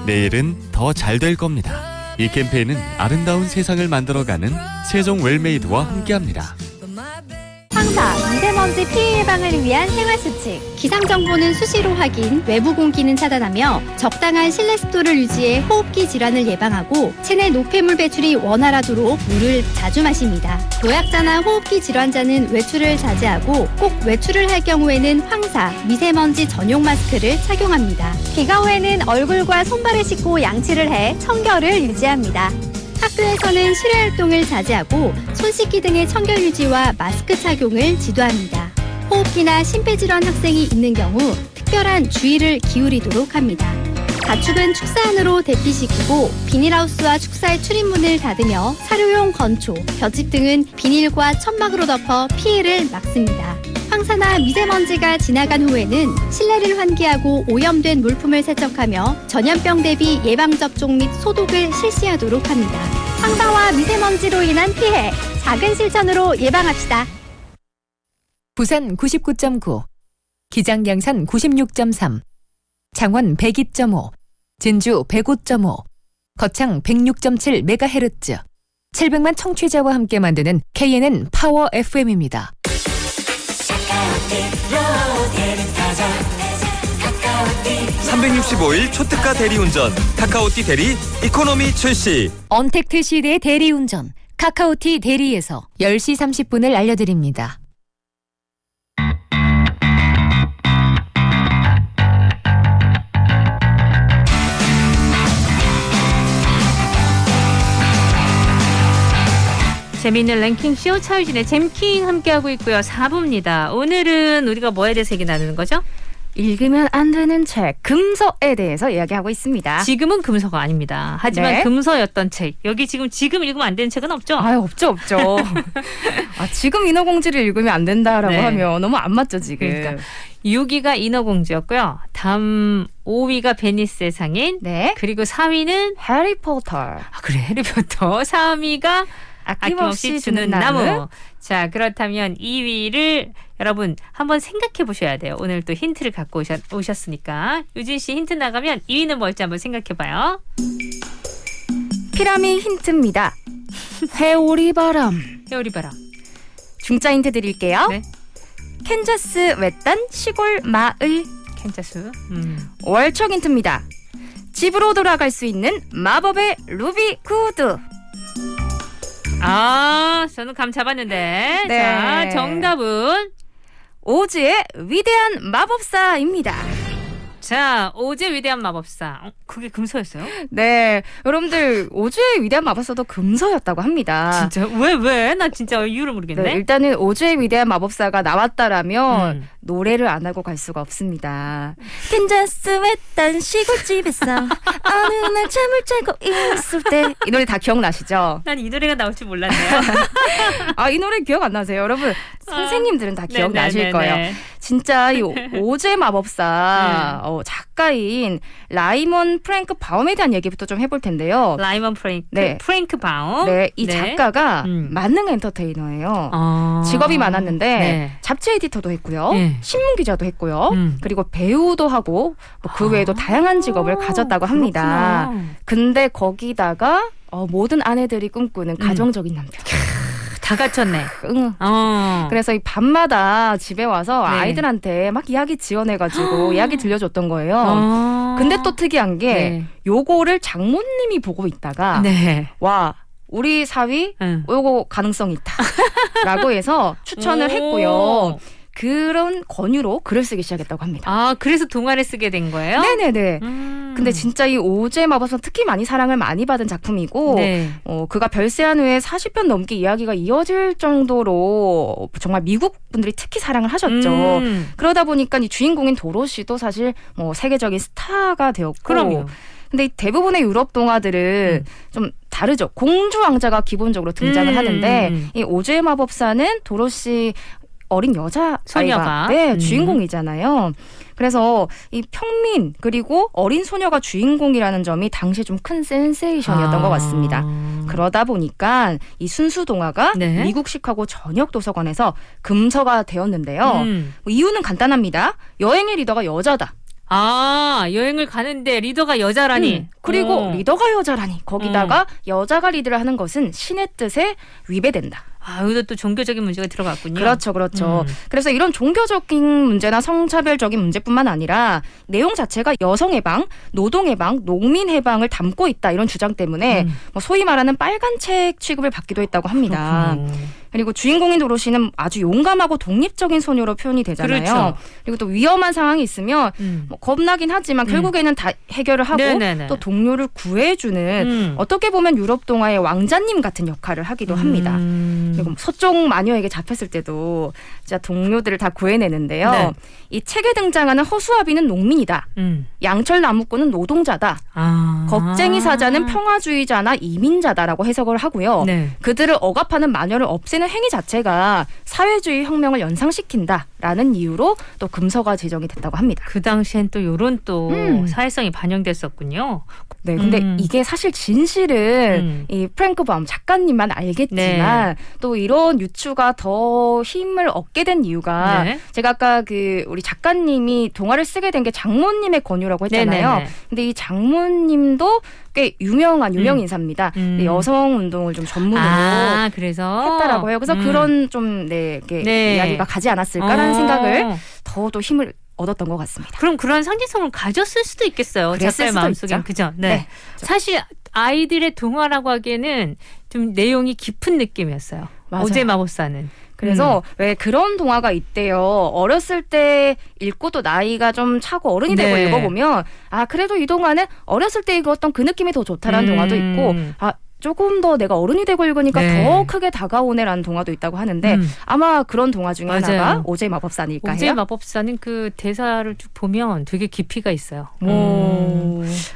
내일은 더 잘 될 겁니다. 이 캠페인은 아름다운 세상을 만들어가는 세종 웰메이드와 함께합니다. 황사, 미세먼지 피해 예방을 위한 생활수칙. 기상정보는 수시로 확인, 외부 공기는 차단하며 적당한 실내 습도를 유지해 호흡기 질환을 예방하고 체내 노폐물 배출이 원활하도록 물을 자주 마십니다. 노약자나 호흡기 질환자는 외출을 자제하고 꼭 외출을 할 경우에는 황사, 미세먼지 전용 마스크를 착용합니다. 비가 후에는 얼굴과 손발을 씻고 양치를 해 청결을 유지합니다. 학교에서는 실외활동을 자제하고 손 씻기 등의 청결 유지와 마스크 착용을 지도합니다. 호흡기나 심폐질환 학생이 있는 경우 특별한 주의를 기울이도록 합니다. 가축은 축사 안으로 대피시키고 비닐하우스와 축사의 출입문을 닫으며 사료용 건초, 볏짚 등은 비닐과 천막으로 덮어 피해를 막습니다. 황사나 미세먼지가 지나간 후에는 실내를 환기하고 오염된 물품을 세척하며 전염병 대비 예방접종 및 소독을 실시하도록 합니다. 황사와 미세먼지로 인한 피해, 작은 실천으로 예방합시다. 부산 99.9, 기장 양산 96.3, 창원 102.5, 진주 105.5, 거창 106.7MHz, 700만 청취자와 함께 만드는 KNN 파워 FM입니다. 365일 초특가 대리운전 카카오티 대리 이코노미 출시. 언택트 시대의 대리운전 카카오티 대리에서 10시 30분을 알려드립니다. 재미있는 랭킹쇼 차유진의 잼킹 함께하고 있고요. 4부입니다. 오늘은 우리가 뭐에 대해서 얘기 나누는 거죠? 읽으면 안 되는 책, 금서에 대해서 이야기하고 있습니다. 지금은 금서가 아닙니다. 하지만 네. 금서였던 책. 여기 지금 읽으면 안 되는 책은 없죠? 없죠. 지금 인어공주를 읽으면 안 된다라고 네. 하면 너무 안 맞죠, 지금. 그러니까 6위가 인어공주였고요. 다음 5위가 베니스의 상인. 네. 그리고 4위는 해리포터. 그래, 해리포터. 3위가 아낌없이 주는 나무. 자, 그렇다면 2위를 여러분 한번 생각해 보셔야 돼요. 오늘 또 힌트를 갖고 오셨으니까. 유진 씨 힌트 나가면 2위는 뭘지 한번 생각해 봐요. 피라미 힌트입니다. 회오리바람. 회오리바람. 중짜 힌트 드릴게요. 네. 캔자스 외딴 시골 마을. 캔자스. 월척 힌트입니다. 집으로 돌아갈 수 있는 마법의 루비 구두. 저는 감 잡았는데. 네. 자, 정답은 오즈의 위대한 마법사입니다. 자, 오즈의 위대한 마법사. 그게 금서였어요? 네, 여러분들 오즈의 위대한 마법사도 금서였다고 합니다. 진짜? 왜? 나 진짜 이유를 모르겠네. 네, 일단은 오즈의 위대한 마법사가 나왔다라면 노래를 안 하고 갈 수가 없습니다. 캔자스 외딴 시골집에서 어느 날 잠을 자고 있을 때 이 노래 다 기억나시죠? 난 이 노래가 나올 줄 몰랐네요. 이 노래 기억 안 나세요? 여러분 선생님들은 다 기억나실 네네네네. 거예요. 진짜 이 오즈의 마법사 작가인 라이먼 프랭크 바움에 대한 얘기부터 좀 해볼 텐데요. 라이먼 프랭크 바움. 네, 이 작가가 만능 엔터테이너예요. 직업이 많았는데 잡지 에디터도 했고요. 신문 기자도 했고요. 그리고 배우도 하고 그 외에도 다양한 직업을 가졌다고 합니다. 그렇구나. 근데 거기다가 모든 아내들이 꿈꾸는 가정적인 남편. 다 갖췄네. 그래서 이 밤마다 집에 와서 아이들한테 막 이야기 지어내가지고 이야기 들려줬던 거예요. 근데 또 특이한 게 요거를 장모님이 보고 있다가 와 우리 사위 요거 가능성 있다 라고 해서 추천을 했고요. 그런 권유로 글을 쓰기 시작했다고 합니다. 그래서 동화를 쓰게 된 거예요? 네네네. 근데 진짜 이 오즈의 마법사 특히 많이 사랑을 많이 받은 작품이고 그가 별세한 후에 40편 넘게 이야기가 이어질 정도로 정말 미국 분들이 특히 사랑을 하셨죠. 그러다 보니까 이 주인공인 도로시도 사실 세계적인 스타가 되었고 그럼요. 근데 이 대부분의 유럽 동화들은 좀 다르죠. 공주 왕자가 기본적으로 등장을 하는데 이 오즈의 마법사는 도로시 어린 여자 소녀가 주인공이잖아요. 그래서 이 평민 그리고 어린 소녀가 주인공이라는 점이 당시에 좀 큰 센세이션이었던 것 같습니다. 그러다 보니까 이 순수 동화가 미국 시카고 전역 도서관에서 금서가 되었는데요. 이유는 간단합니다. 여행의 리더가 여자다. 여행을 가는데 리더가 여자라니. 그리고 리더가 여자라니. 거기다가 여자가 리드를 하는 것은 신의 뜻에 위배된다. 여기도 또 종교적인 문제가 들어갔군요. 그렇죠. 그래서 이런 종교적인 문제나 성차별적인 문제뿐만 아니라 내용 자체가 여성 해방, 노동 해방, 농민 해방을 담고 있다 이런 주장 때문에 소위 말하는 빨간 책 취급을 받기도 했다고 합니다. 그리고 주인공인 도로시는 아주 용감하고 독립적인 소녀로 표현이 되잖아요. 그렇죠. 그리고 또 위험한 상황이 있으면 겁나긴 하지만 결국에는 다 해결을 하고 또 동료를 구해주는 어떻게 보면 유럽 동화의 왕자님 같은 역할을 하기도 합니다. 그리고 서쪽 마녀에게 잡혔을 때도 진짜 동료들을 다 구해내는데요. 이 책에 등장하는 허수아비는 농민이다. 양철 나무꾼은 노동자다. 겁쟁이 사자는 평화주의자나 이민자다라고 해석을 하고요. 네. 그들을 억압하는 마녀를 없애는 행위 자체가 사회주의 혁명을 연상시킨다라는 이유로 또 금서가 제정이 됐다고 합니다. 그 당시엔 또 요런 또 사회성이 반영됐었군요. 네, 근데 이게 사실 진실은 이 프랭크 바움 작가님만 알겠지만 또 이런 유추가 더 힘을 얻게 된 이유가 네. 제가 아까 그 우리 작가님이 동화를 쓰게 된 게 장모님의 권유라고 했잖아요. 네네네. 근데 이 장모님도 꽤 유명 인사입니다. 근데 여성 운동을 좀 전문으로 그래서 했다라고 해요. 그래서 그런 좀 이야기가 가지 않았을까라는 생각을 더 또 힘을 얻었던 것 같습니다. 그럼 그런 상징성을 가졌을 수도 있겠어요. 작가의 마음속엔. 그죠? 네. 사실 아이들의 동화라고 하기에는 좀 내용이 깊은 느낌이었어요. 맞아요. 오즈의 마법사는. 그래서 왜 그런 동화가 있대요. 어렸을 때 읽고 또 나이가 좀 차고 어른이 되고 네. 읽어보면 그래도 이 동화는 어렸을 때 읽었던 그 느낌이 더 좋다라는 동화도 있고 조금 더 내가 어른이 되고 읽으니까 네. 더 크게 다가오네라는 동화도 있다고 하는데 아마 그런 동화 중에 하나가 오즈의 마법사 아닐까 해요. 오즈의 마법사는 그 대사를 쭉 보면 되게 깊이가 있어요.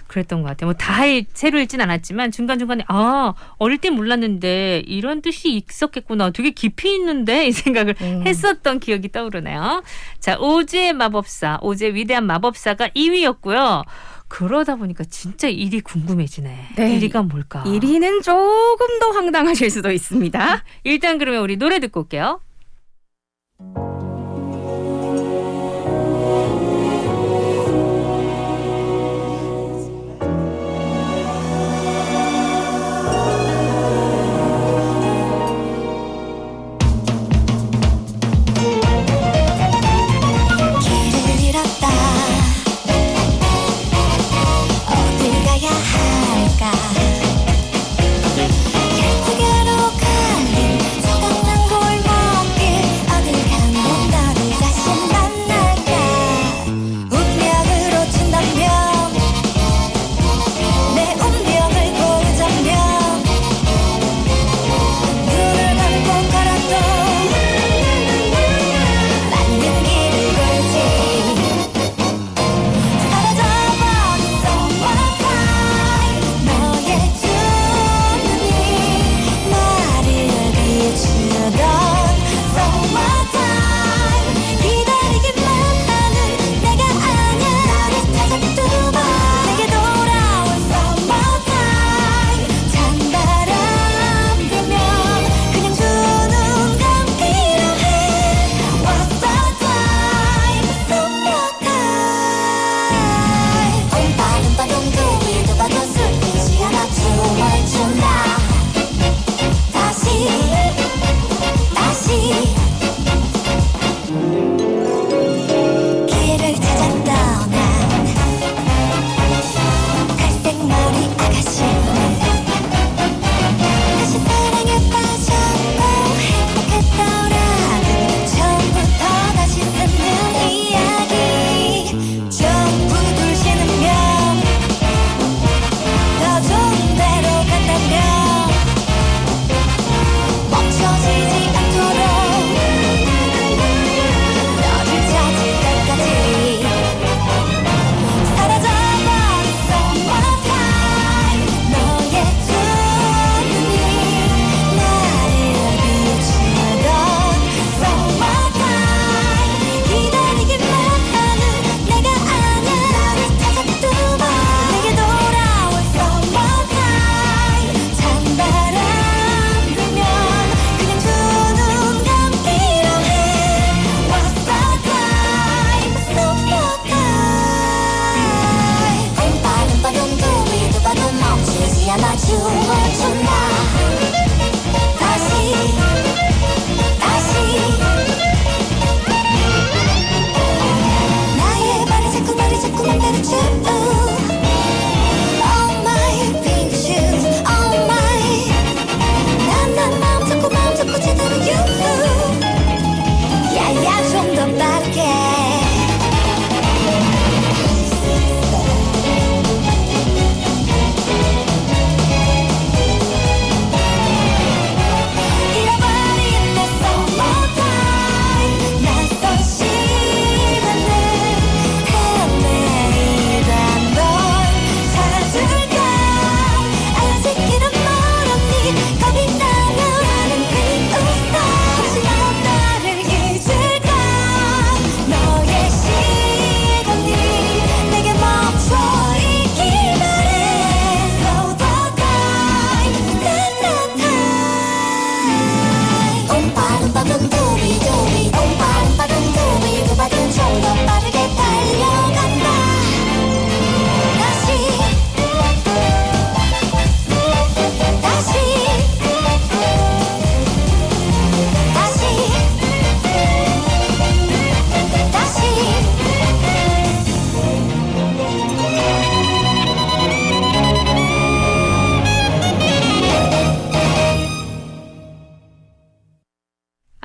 그랬던 것 같아요. 뭐 다 새로 읽진 않았지만 중간중간에 어릴 땐 몰랐는데 이런 뜻이 있었겠구나. 되게 깊이 있는데 이 생각을 했었던 기억이 떠오르네요. 자, 오즈의 마법사, 오즈의 위대한 마법사가 2위였고요. 그러다 보니까 진짜 1위 궁금해지네. 네. 1위가 뭘까? 1위는 조금 더 황당하실 수도 있습니다. 일단 그러면 우리 노래 듣고 올게요. 길을 잃었다 어딜 가야 할까 열두 개로 갈린 서당난 골목길 어딜 가면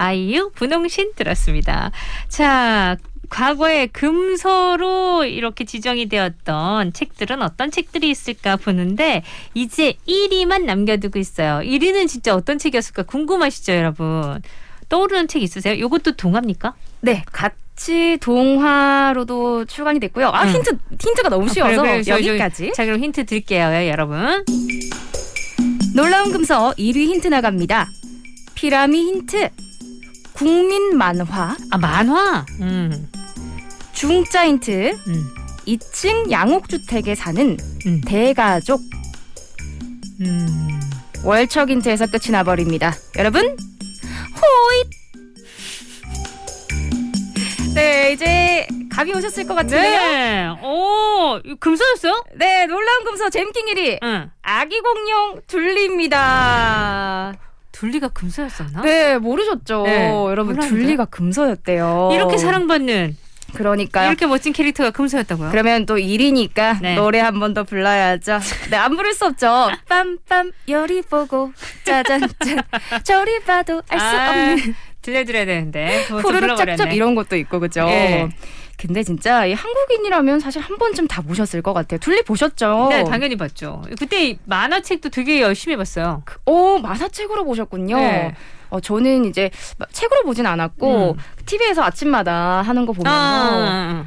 아이유, 분홍신 들었습니다. 자, 과거에 금서로 이렇게 지정이 되었던 책들은 어떤 책들이 있을까 보는데 이제 1위만 남겨두고 있어요. 1위는 진짜 어떤 책이었을까 궁금하시죠, 여러분? 떠오르는 책 있으세요? 이것도 동화입니까? 네, 같이 동화로도 출간이 됐고요. 힌트가 너무 쉬워서 그래, 여기까지. 자, 그럼 힌트 드릴게요, 여러분. 놀라운 금서 1위 힌트 나갑니다. 피라미 힌트. 국민 만화. 만화. 중자 힌트. 2층 양옥주택에 사는 대가족. 월척 힌트에서 끝이 나버립니다. 여러분, 호잇! 네, 이제 감이 오셨을 것 같은데요? 네. 오, 금서였어요? 네, 놀라운 금서 잼킹 1위. 아기 공룡 둘리입니다. 둘리가 금서였었나? 네, 모르셨죠? 네, 여러분, 몰랐는데? 둘리가 금서였대요. 이렇게 사랑받는 그러니까요. 이렇게 멋진 캐릭터가 금서였다고요? 그러면 또 1위니까 네. 노래 한 번 더 불러야죠. 네, 안 부를 수 없죠. 빰빰 열이 보고 짜잔짠 저리 봐도 알 수 없는 들려드려야 되는데 후루룩 짭짭 이런 것도 있고 그죠? 네. 근데 진짜 이 한국인이라면 사실 한 번쯤 다 보셨을 것 같아요. 둘리 보셨죠? 네, 당연히 봤죠. 그때 만화책도 되게 열심히 봤어요. 만화책으로 보셨군요. 네. 저는 이제 책으로 보진 않았고 TV에서 아침마다 하는 거 보면서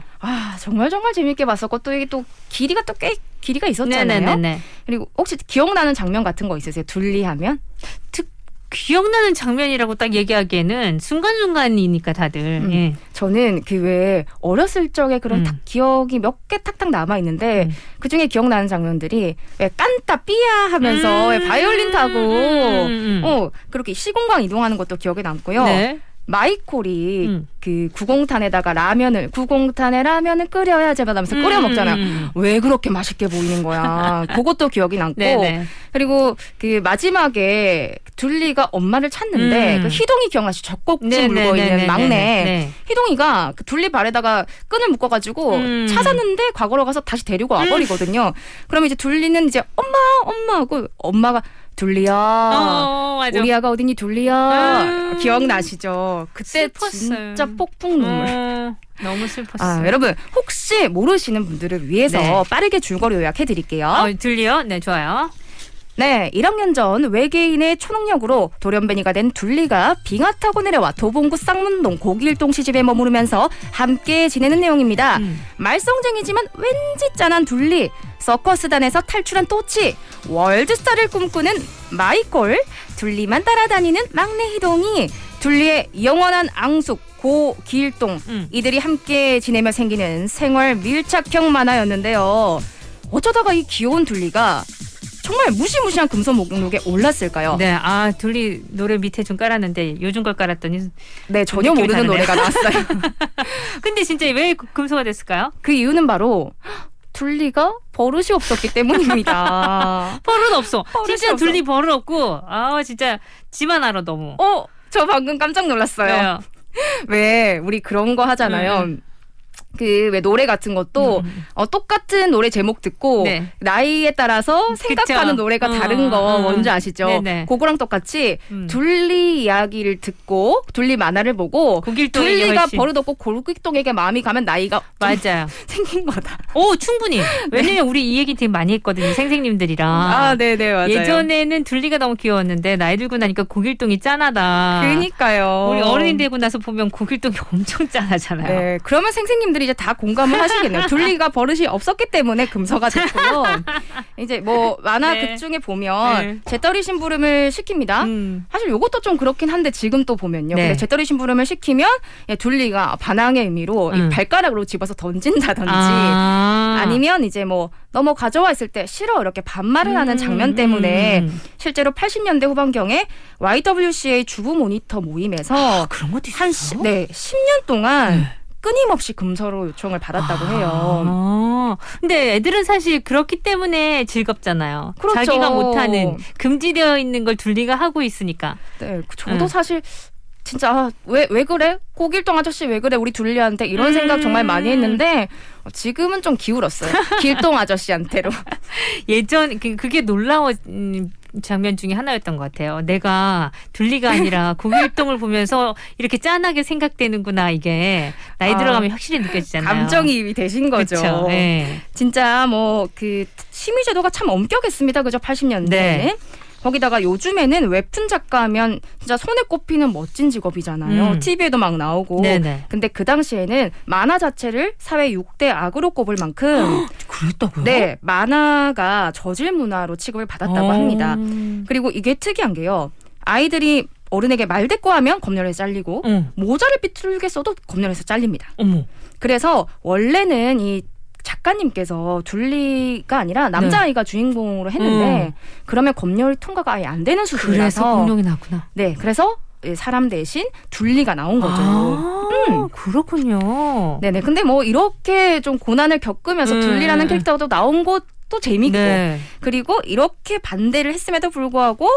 정말 재밌게 봤었고 또 이게 또 길이가 또 꽤 길이가 있었잖아요. 네네네네. 그리고 혹시 기억나는 장면 같은 거 있으세요? 둘리 하면? 기억나는 장면이라고 딱 얘기하기에는 순간순간이니까 다들. 예. 저는 그 외에 어렸을 적에 그런 딱 기억이 몇 개 탁탁 남아 있는데 그 중에 기억나는 장면들이 왜 깐따 삐야 하면서 왜 바이올린 타고 그렇게 시공간 이동하는 것도 기억에 남고요. 네. 마이콜이 그 구공탄에다가 구공탄에 라면을 끓여야지 하면서 끓여 먹잖아요. 왜 그렇게 맛있게 보이는 거야. 그것도 기억이 남고 네네. 그리고 그 마지막에 둘리가 엄마를 찾는데 그 희동이 기억나시죠? 젖꼭지 물고 있는 막내. 네. 희동이가 그 둘리 발에다가 끈을 묶어가지고 찾았는데 과거로 가서 다시 데리고 와버리거든요. 그러면 이제 둘리는 이제 엄마 하고 엄마가 둘리야. 맞아. 우리 아가 어딨니 둘리야. 기억나시죠? 그때 슬펐어요. 진짜 폭풍 눈물. 너무 슬펐어요. 여러분 혹시 모르시는 분들을 위해서 네. 빠르게 줄거리 요약해드릴게요. 둘리요? 네, 좋아요. 네, 1학년 전 외계인의 초능력으로 돌연변이가 된 둘리가 빙하 타고 내려와 도봉구 쌍문동 고길동 시집에 머무르면서 함께 지내는 내용입니다. 말썽쟁이지만 왠지 짠한 둘리, 서커스단에서 탈출한 또치, 월드스타를 꿈꾸는 마이콜, 둘리만 따라다니는 막내 희동이, 둘리의 영원한 앙숙 고길동, 이들이 함께 지내며 생기는 생활 밀착형 만화였는데요. 어쩌다가 이 귀여운 둘리가 정말 무시무시한 금서 목록에 올랐을까요? 네, 둘리 노래 밑에 좀 깔았는데 요즘 걸 깔았더니 네, 전혀 모르는 노래가 나왔어요. 근데 진짜 왜 금서가 됐을까요? 그 이유는 바로 둘리가 버릇이 없었기 때문입니다. 버릇 없어. 진짜 없어. 둘리 버릇 없고 진짜 지만 알아 너무. 저 방금 깜짝 놀랐어요. 왜요? 왜 우리 그런 거 하잖아요. 그 왜 노래 같은 것도 똑같은 노래 제목 듣고 네. 나이에 따라서 생각하는 그쵸. 노래가 다른 거 뭔지 아시죠? 네네. 그거랑 똑같이 둘리 이야기를 듣고 둘리 만화를 보고 고길동에게 둘리가 훨씬. 버릇없고 고길동에게 마음이 가면 나이가 맞아요. 생긴 거다. 충분히. 왜냐면 우리 이 얘기 되게 많이 했거든요. 선생님들이랑. 네네 맞아요. 예전에는 둘리가 너무 귀여웠는데 나이 들고 나니까 고길동이 짠하다. 그러니까요. 우리 어른이 되고 나서 보면 고길동이 엄청 짠하잖아요. 네, 그러면 선생님들이 이제 다 공감을 하시겠네요. 둘리가 버릇이 없었기 때문에 금서가 됐고요. 이제 뭐 만화 네. 극 중에 보면 재떨이 심부름을 시킵니다. 사실 이것도 좀 그렇긴 한데 지금 또 보면요. 네. 근데 재떨이 심부름을 시키면 둘리가 반항의 의미로 이 발가락으로 집어서 던진다든지 아니면 이제 뭐 너무 가져와 있을 때 싫어 이렇게 반말을 하는 장면 때문에 실제로 80년대 후반경에 YWCA 주부 모니터 모임에서 그런 것도 있어요? 한 10년 동안 끊임없이 금서로 요청을 받았다고 해요. 근데 애들은 사실 그렇기 때문에 즐겁잖아요. 그렇죠. 자기가 못하는 금지되어 있는 걸 둘리가 하고 있으니까. 네, 저도 사실 진짜 왜 그래? 고길동 아저씨 왜 그래? 우리 둘리한테 이런 생각 정말 많이 했는데 지금은 좀 기울었어요. 길동 아저씨한테로. 예전 그게 놀라워 장면 중에 하나였던 것 같아요. 내가 둘리가 아니라 고길동을 보면서 이렇게 짠하게 생각되는구나. 이게 나이 들어가면 확실히 느껴지잖아요. 감정이입이 되신 거죠. 그쵸? 네. 진짜 뭐 그 심의제도가 참 엄격했습니다. 그죠? 80년대에는. 네. 거기다가 요즘에는 웹툰 작가면 진짜 손에 꼽히는 멋진 직업이잖아요. TV에도 막 나오고. 네네. 근데 그 당시에는 만화 자체를 사회 6대 악으로 꼽을 만큼 그랬다고요? 네, 만화가 저질 문화로 취급을 받았다고 합니다. 그리고 이게 특이한 게요. 아이들이 어른에게 말대꾸하면 검열에서 잘리고 모자를 삐뚤게 써도 검열에서 잘립니다. 어머. 그래서 원래는 이 작가님께서 둘리가 아니라 남자아이가 주인공으로 했는데 그러면 검열 통과가 아예 안 되는 수준이라서 그래서 공룡이 나왔구나. 네, 그래서 사람 대신 둘리가 나온 거죠. 그렇군요. 네네. 근데 뭐 이렇게 좀 고난을 겪으면서 둘리라는 캐릭터도 나온 것도 재밌고 네. 그리고 이렇게 반대를 했음에도 불구하고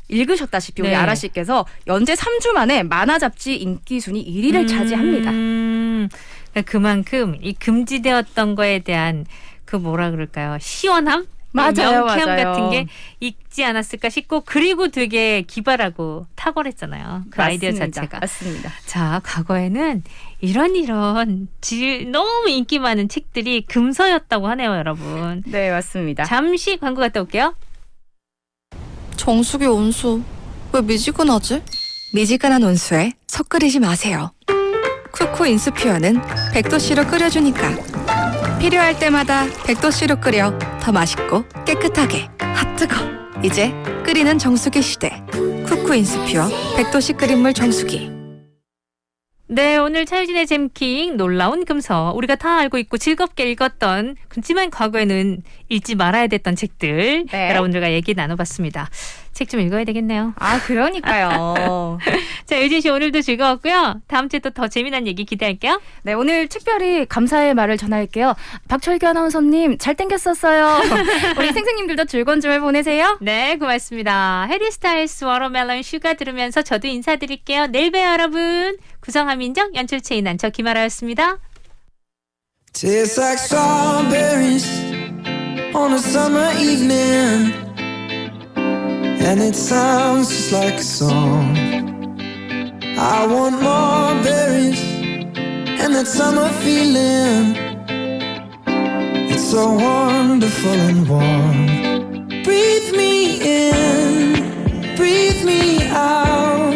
읽으셨다시피 우리 네. 아라 씨께서 연재 3주 만에 만화 잡지 인기 순위 1위를 차지합니다. 그만큼 이 금지되었던 거에 대한 그 뭐라 그럴까요? 시원함? 맞아요, 명쾌함 맞아요. 같은 게 있지 않았을까 싶고 그리고 되게 기발하고 탁월했잖아요. 그 아이디어 맞습니다. 자체가. 맞습니다. 자, 과거에는 이런 너무 인기 많은 책들이 금서였다고 하네요, 여러분. 네, 맞습니다. 잠시 광고 갔다 올게요. 정수기 온수 왜 미지근하지? 미지근한 온수에 석 끓이지 마세요. 쿠쿠 인스퓨어는 100도씨로 끓여주니까 필요할 때마다 100도씨로 끓여 더 맛있고 깨끗하게. 아 뜨거. 이제 끓이는 정수기 시대. 쿠쿠 인스퓨어 100도씨 끓인 물 정수기. 네, 오늘 차유진의 잼킹 놀라운 금서 우리가 다 알고 있고 즐겁게 읽었던 그렇지만 과거에는 읽지 말아야 됐던 책들 네. 여러분들과 얘기 나눠봤습니다. 책 좀 읽어야 되겠네요. 아, 그러니까요. 자, 유진 씨 오늘도 즐거웠고요. 다음 주에 또 더 재미난 얘기 기대할게요. 네, 오늘 특별히 감사의 말을 전할게요. 박철규 아나운서님 잘 땡겼었어요. 우리 생생님들도 즐거운 주말 보내세요. 네, 고맙습니다. 해리 스타일스 워터멜론 슈가 들으면서 저도 인사드릴게요. 내일 봬요, 여러분. 구성함 인정, 연출 체인한 저 김아라였습니다. Tastes like strawberries on a summer evening, and it sounds just like a song. I want more berries and that summer feeling. It's so wonderful and warm. Breathe me in, breathe me out.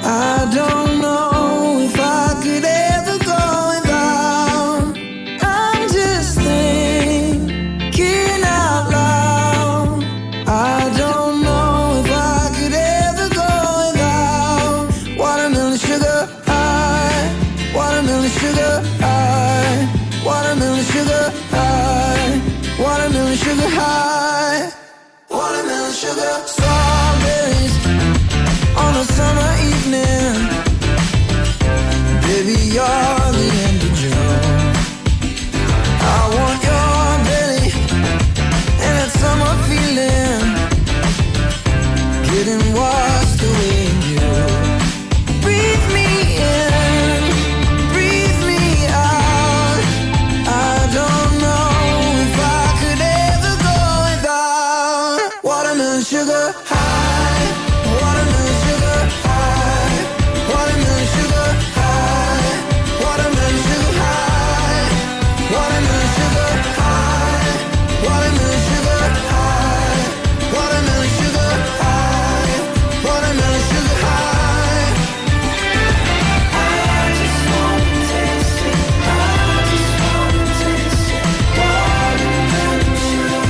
I don't know if I could ever go without. I'm just thinking out loud. I don't know if I could ever go without watermelon sugar high, watermelon sugar high, watermelon sugar high, watermelon sugar high, watermelon sugar. Strawberries on a summer evening. Baby, you're the end of June. I want your belly and that summer feeling, getting washed away in you. Breathe me in, breathe me out. I don't know if I could ever go without watermelon sugar high, watermelon sugar high, watermelon sugar high, watermelon sugar high, watermelon sugar high, watermelon sugar high, watermelon sugar high, watermelon sugar high. I just wanna taste it, I just wanna taste it, watermelon sugar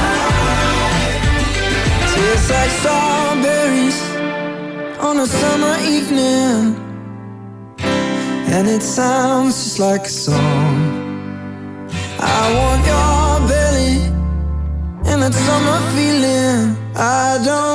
high. Tastes like strawberries on a summer evening, and it sounds just like a song. I want your belly and that summer feeling. I don't